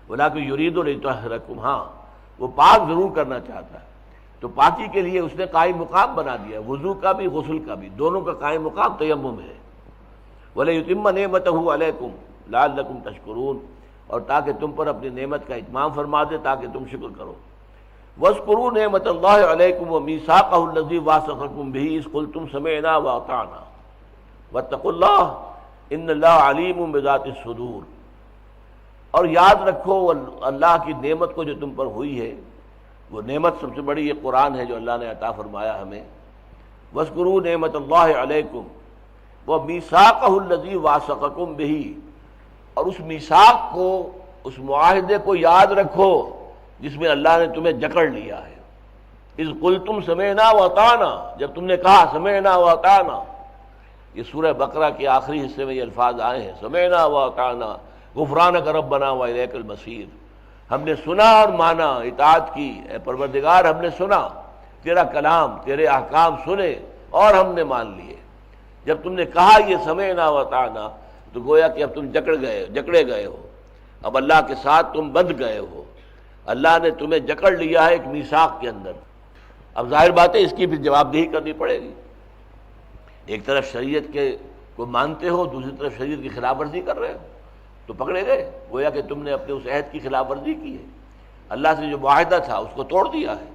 ولکن یرید لیطہرکم، ہاں وہ پاک ضرور کرنا چاہتا ہے۔ تو پاکی کے لیے اس نے قائم مقام بنا دیا، وضو کا بھی غسل کا بھی، دونوں کا قائم مقام تیمم ہے۔ وَلِيُتِمَّ نِعْمَتَهُ عَلَيْكُمْ لَعَلَّكُمْ تَشْكُرُونَ، اور تاکہ تم پر اپنی نعمت کا اتمام فرما دے تاکہ تم شکر کرو۔ وَاذْكُرُوا نِعْمَتَ اللَّهِ عَلَيْكُمْ وَمِيثَاقَهُ الَّذِي وَاثَقَكُم بِهِ إِذْ قُلْتُمْ سَمِعْنَا وَأَطَعْنَا وَاتَّقُوا اللَّهَ إِنَّ اللَّهَ عَلِيمٌ بِذَاتِ الصُّدُورِ، اور یاد رکھو اللہ کی نعمت کو جو تم پر ہوئی ہے، وہ نعمت سب سے بڑی یہ قرآن ہے جو اللہ نے عطا فرمایا ہمیں۔ وَاذْكُرُوا نِعْمَتَ اللَّهِ عَلَيْكُمْ وَمِيثَاقَهُ الَّذِي وَاثَقَكُم بِهِ، اور اس میثاق کو، اس معاہدے کو یاد رکھو جس میں اللہ نے تمہیں جکڑ لیا ہے۔ اذ قلتم سمعنا واطعنا، جب تم نے کہا سمعنا واطعنا، یہ سورہ بقرہ کے آخری حصے میں یہ الفاظ آئے ہیں، سمعنا واطعنا غفرانک ربنا والیک المصیر، ہم نے سنا اور مانا، اطاعت کی، اے پروردگار ہم نے سنا تیرا کلام، تیرے احکام سنے اور ہم نے مان لیے۔ جب تم نے کہا یہ سمعنا واطعنا تو گویا کہ اب تم جکڑے گئے ہو، اب اللہ کے ساتھ تم بندھ گئے ہو، اللہ نے تمہیں جکڑ لیا ہے ایک میثاق کے اندر۔ اب ظاہر بات ہے اس کی بھی جواب دہی کرنی پڑے گی۔ ایک طرف شریعت کے کو مانتے ہو، دوسری طرف شریعت کی خلاف ورزی کر رہے ہو تو پکڑے گئے، گویا کہ تم نے اپنے اس عہد کی خلاف ورزی کی ہے، اللہ سے جو معاہدہ تھا اس کو توڑ دیا ہے۔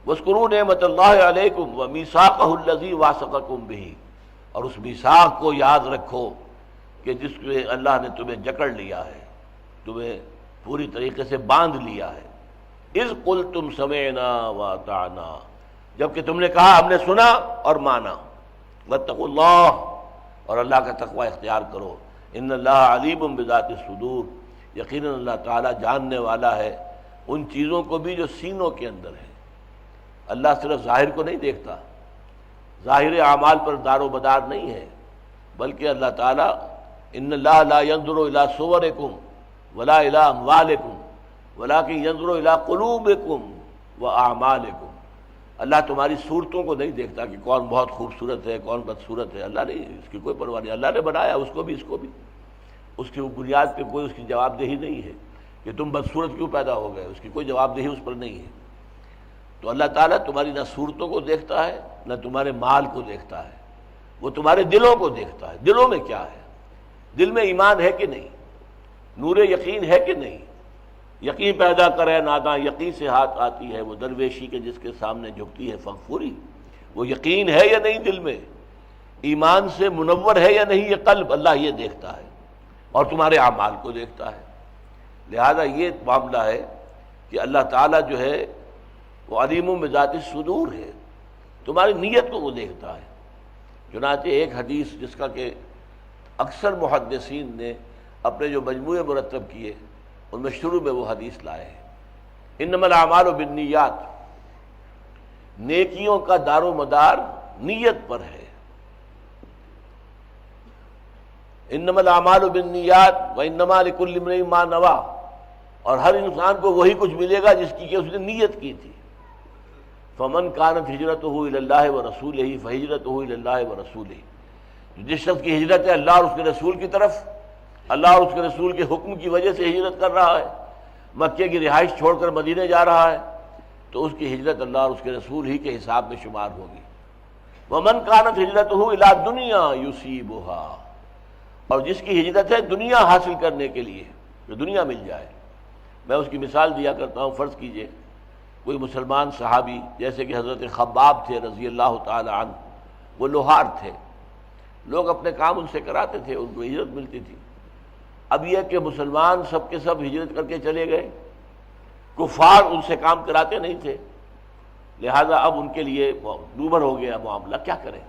وَاذْكُرُوا نِعْمَتَ اللَّهِ عَلَيْكُمْ وَمِيثَاقَهُ الَّذِي وَاثَقَكُم بِهِ، اور اس میثاق کو یاد رکھو کہ جس میں اللہ نے تمہیں جکڑ لیا ہے، تمہیں پوری طریقے سے باندھ لیا ہے۔ اذ قلتم سمعنا واطعنا، جبکہ تم نے کہا ہم نے سنا اور مانا۔ واتقوا اللہ، اور اللہ کا تقوی اختیار کرو۔ ان اللہ علیم بذات الصدور، یقیناً اللہ تعالیٰ جاننے والا ہے ان چیزوں کو بھی جو سینوں کے اندر ہے۔ اللہ صرف ظاہر کو نہیں دیکھتا، ظاہر اعمال پر دار و مدار نہیں ہے، بلکہ اللہ تعالیٰ ان اللہ لا ينظر الى صورکم ولا الى اموالکم ولکن ينظر الى قلوبکم واعمالکم، اللہ تمہاری صورتوں کو نہیں دیکھتا کہ کون بہت خوبصورت ہے کون بدصورت ہے، اللہ نہیں، اس کی کوئی پرواہ نہیں، اللہ نے بنایا اس کو بھی اس کو بھی، اس کی بنیاد پہ کوئی اس کی جواب دہی نہیں ہے کہ تم بدصورت کیوں پیدا ہو گئے، اس کی کوئی جواب دہی اس پر نہیں ہے۔ تو اللہ تعالیٰ تمہاری نہ صورتوں کو دیکھتا ہے نہ تمہارے مال کو دیکھتا ہے، وہ تمہارے دلوں کو دیکھتا ہے، دلوں میں کیا ہے، دل میں ایمان ہے کہ نہیں، نور یقین ہے کہ نہیں۔ یقین پیدا کرے ناداں یقین سے ہاتھ آتی ہے، وہ درویشی کے جس کے سامنے جھکتی ہے فغفوری، وہ یقین ہے یا نہیں دل میں، ایمان سے منور ہے یا نہیں یہ قلب، اللہ یہ دیکھتا ہے اور تمہارے اعمال کو دیکھتا ہے۔ لہذا یہ معاملہ ہے کہ اللہ تعالیٰ جو ہے وہ علیم بذات الصدور ہے، تمہاری نیت کو وہ دیکھتا ہے۔ چنانچہ ایک حدیث جس کا کہ اکثر محدثین نے اپنے جو مجموعے مرتب کیے ان میں شروع میں وہ حدیث لائے ہیں، انما الاعمال بالنیات، نیکیوں کا دار و مدار نیت پر ہے۔ انما الاعمال بالنیات وانما لکل امرئ ما نویٰ، اور ہر انسان کو وہی کچھ ملے گا جس کی کہ اس نے نیت کی تھی۔ فمن كانت ہجرتہ الی اللہ ورسولہ فہجرتہ الی اللہ ورسولہ، جس شخص کی ہجرت ہے اللہ اور اس کے رسول کی طرف، اللہ اور اس کے رسول کے حکم کی وجہ سے ہجرت کر رہا ہے، مکے کی رہائش چھوڑ کر مدینے جا رہا ہے، تو اس کی ہجرت اللہ اور اس کے رسول ہی کے حساب میں شمار ہوگی۔ ومن كانت ہجرتہ الی دنیا یصیبھا، اور جس کی ہجرت ہے دنیا حاصل کرنے کے لیے، جو دنیا مل جائے۔ میں اس کی مثال دیا کرتا ہوں، فرض کیجئے کوئی مسلمان صحابی جیسے کہ حضرت خباب تھے رضی اللہ تعالی عنہ، وہ لوہار تھے، لوگ اپنے کام ان سے کراتے تھے، ان کو اجرت ملتی تھی۔ اب یہ کہ مسلمان سب کے سب ہجرت کر کے چلے گئے، کفار ان سے کام کراتے نہیں تھے، لہذا اب ان کے لیے دوبھر ہو گیا معاملہ، کیا کریں؟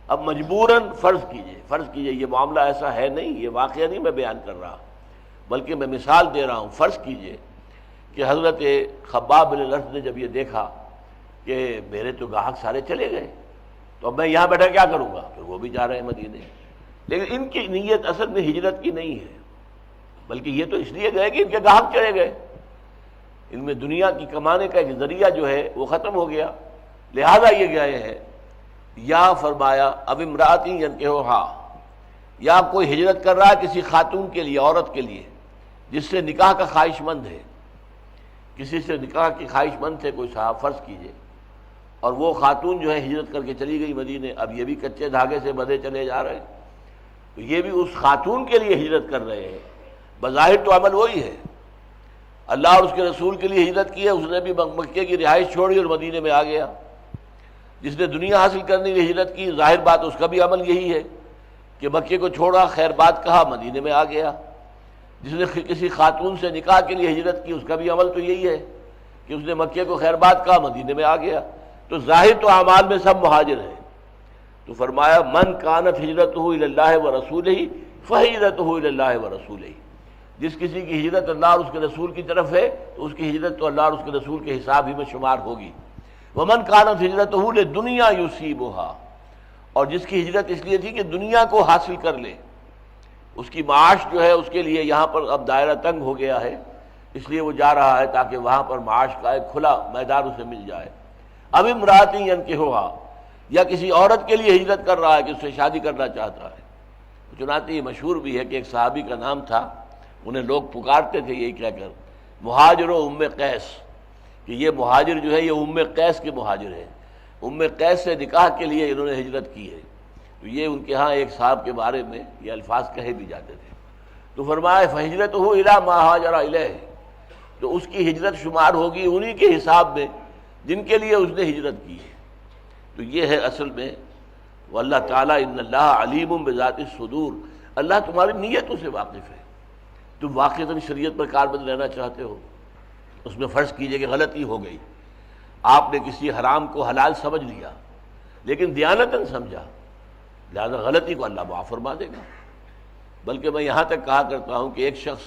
اب مجبوراً فرض کیجئے یہ معاملہ ایسا ہے نہیں، یہ واقعہ نہیں میں بیان کر رہا بلکہ میں مثال دے رہا ہوں۔ فرض کیجئے کہ حضرت خباب بن الارت نے جب یہ دیکھا کہ میرے تو گاہک سارے چلے گئے، تو اب میں یہاں بیٹھا کیا کروں گا؟ پھر وہ بھی جا رہے ہیں مدینے، لیکن ان کی نیت اصل میں ہجرت کی نہیں ہے، بلکہ یہ تو اس لیے گئے کہ ان کے گاہک چلے گئے، ان میں دنیا کی کمانے کا ایک ذریعہ جو ہے وہ ختم ہو گیا، لہذا یہ گئے ہیں۔ یا فرمایا اب امراتی ینکحوہا، یا کوئی ہجرت کر رہا ہے کسی خاتون کے لیے، عورت کے لیے جس سے نکاح کا خواہش مند ہے، کسی سے نکاح کی خواہش مند تھے کوئی صاحب، فرض کیجئے، اور وہ خاتون جو ہے ہجرت کر کے چلی گئی مدینے، اب یہ بھی کچے دھاگے سے بدھے چلے جا رہے ہیں، تو یہ بھی اس خاتون کے لیے ہجرت کر رہے ہیں، بظاہر تو عمل وہی ہے، اللہ اور اس کے رسول کے لیے ہجرت کی ہے، اس نے بھی مکے کی رہائش چھوڑی اور مدینے میں آ گیا۔ جس نے دنیا حاصل کرنے کی ہجرت کی، ظاہر بات اس کا بھی عمل یہی ہے کہ مکے کو چھوڑا، خیر بات کہا، مدینے میں آ گیا۔ جس نے کسی خاتون سے نکاح کے لیے ہجرت کی، اس کا بھی عمل تو یہی ہے کہ اس نے مکے کو خیر بات کہا، مدینے میں آ گیا، تو ظاہر تو اعمال میں سب مہاجر ہیں۔ تو فرمایا من کانت ہجرتہ الی اللہ ورسولہ فہجرتہ الی اللہ ورسولہ، جس کسی کی ہجرت اللہ اور اس کے رسول کی طرف ہے تو اس کی ہجرت تو اللہ اور اس کے رسول کے حساب ہی میں شمار ہوگی۔ ومن کانت ہجرتہ لدنیا یصیبھا، اور جس کی ہجرت اس لیے تھی کہ دنیا کو حاصل کر لے، اس کی معاش جو ہے اس کے لیے یہاں پر اب دائرہ تنگ ہو گیا ہے، اس لیے وہ جا رہا ہے تاکہ وہاں پر معاش کا ایک کھلا میدان اسے مل جائے۔ اب امراتی ینکحوہا، یا کسی عورت کے لیے ہجرت کر رہا ہے کہ اس سے شادی کرنا چاہتا ہے۔ چنانچہ یہ مشہور بھی ہے کہ ایک صحابی کا نام تھا، انہیں لوگ پکارتے تھے یہی کہہ کر مہاجر و ام قیس، کہ یہ مہاجر جو ہے یہ ام قیس کے مہاجر ہیں، ام قیس سے نکاح کے لیے انہوں نے ہجرت کی ہے۔ تو یہ ان کے ہاں ایک صاحب کے بارے میں یہ الفاظ کہے بھی جاتے تھے۔ تو فرمایا فہجرتہ الی ما ہاجر الیہ، تو اس کی ہجرت شمار ہوگی انہی کے حساب میں جن کے لیے اس نے ہجرت کی ہے۔ تو یہ ہے اصل میں، واللہ تعالیٰ ان اللہ علیم بذات الصدور، اللہ تمہاری نیتوں سے واقف ہے۔ تم واقعتاً شریعت پر کاربند رہنا چاہتے ہو، اس میں فرض کیجئے کہ غلطی ہو گئی، آپ نے کسی حرام کو حلال سمجھ لیا لیکن دیانتاً سمجھا، لہذا غلطی کو اللہ معاف فرما دے گا۔ بلکہ میں یہاں تک کہا کرتا ہوں کہ ایک شخص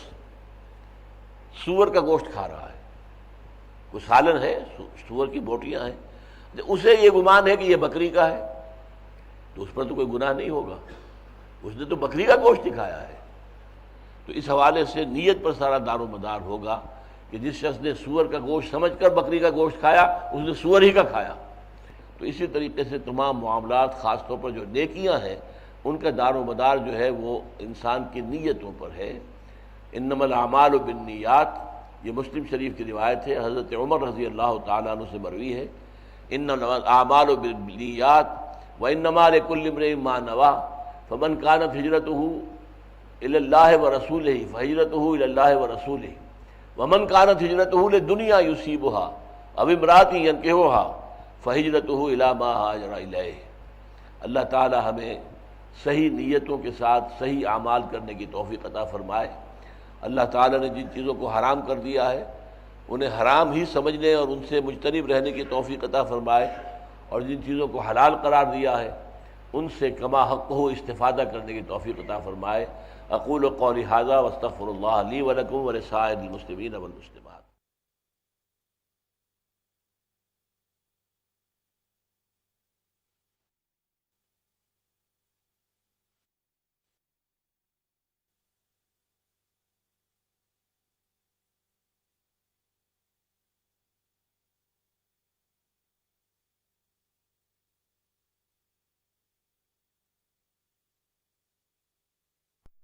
سور کا گوشت کھا رہا ہے، کوئی سالن ہے، سور کی بوٹیاں ہیں، اسے یہ گمان ہے کہ یہ بکری کا ہے، تو اس پر تو کوئی گناہ نہیں ہوگا، اس نے تو بکری کا گوشت ہی کھایا ہے۔ تو اس حوالے سے نیت پر سارا دار و مدار ہوگا کہ جس شخص نے سور کا گوشت سمجھ کر بکری کا گوشت کھایا، اس نے سور ہی کا کھایا۔ تو اسی طریقے سے تمام معاملات، خاص طور پر جو نیکیاں ہیں، ان کا دار و مدار جو ہے وہ انسان کی نیتوں پر ہے۔ انما الاعمال بالنیات، یہ مسلم شریف کی روایت ہے، حضرت عمر رضی اللہ تعالیٰ عنہ سے مروی ہے، انما الاعمال بالنیات وانما لکل امرئ ما نویٰ فمن کانت ہجرتہ الی اللہ ورسولہ فہجرتہ الی اللہ ورسولہ ومن کانت ہجرتہ لدنیا یصیبھا او امرأۃ ینکحوہا فہجرتہ الی ما ہاجر الیہ۔ اللہ تعالی ہمیں صحیح نیتوں کے ساتھ صحیح اعمال کرنے کی توفیق عطا فرمائے۔ اللہ تعالی نے جن چیزوں کو حرام کر دیا ہے انہیں حرام ہی سمجھنے اور ان سے مجتنب رہنے کی توفیق عطا فرمائے، اور جن چیزوں کو حلال قرار دیا ہے ان سے کما حق ہو استفادہ کرنے کی توفیق عطا فرمائے۔ اقول قولی ھذا واستغفر اللہ لی ولکم ولسائر المسلمین والمسلمات۔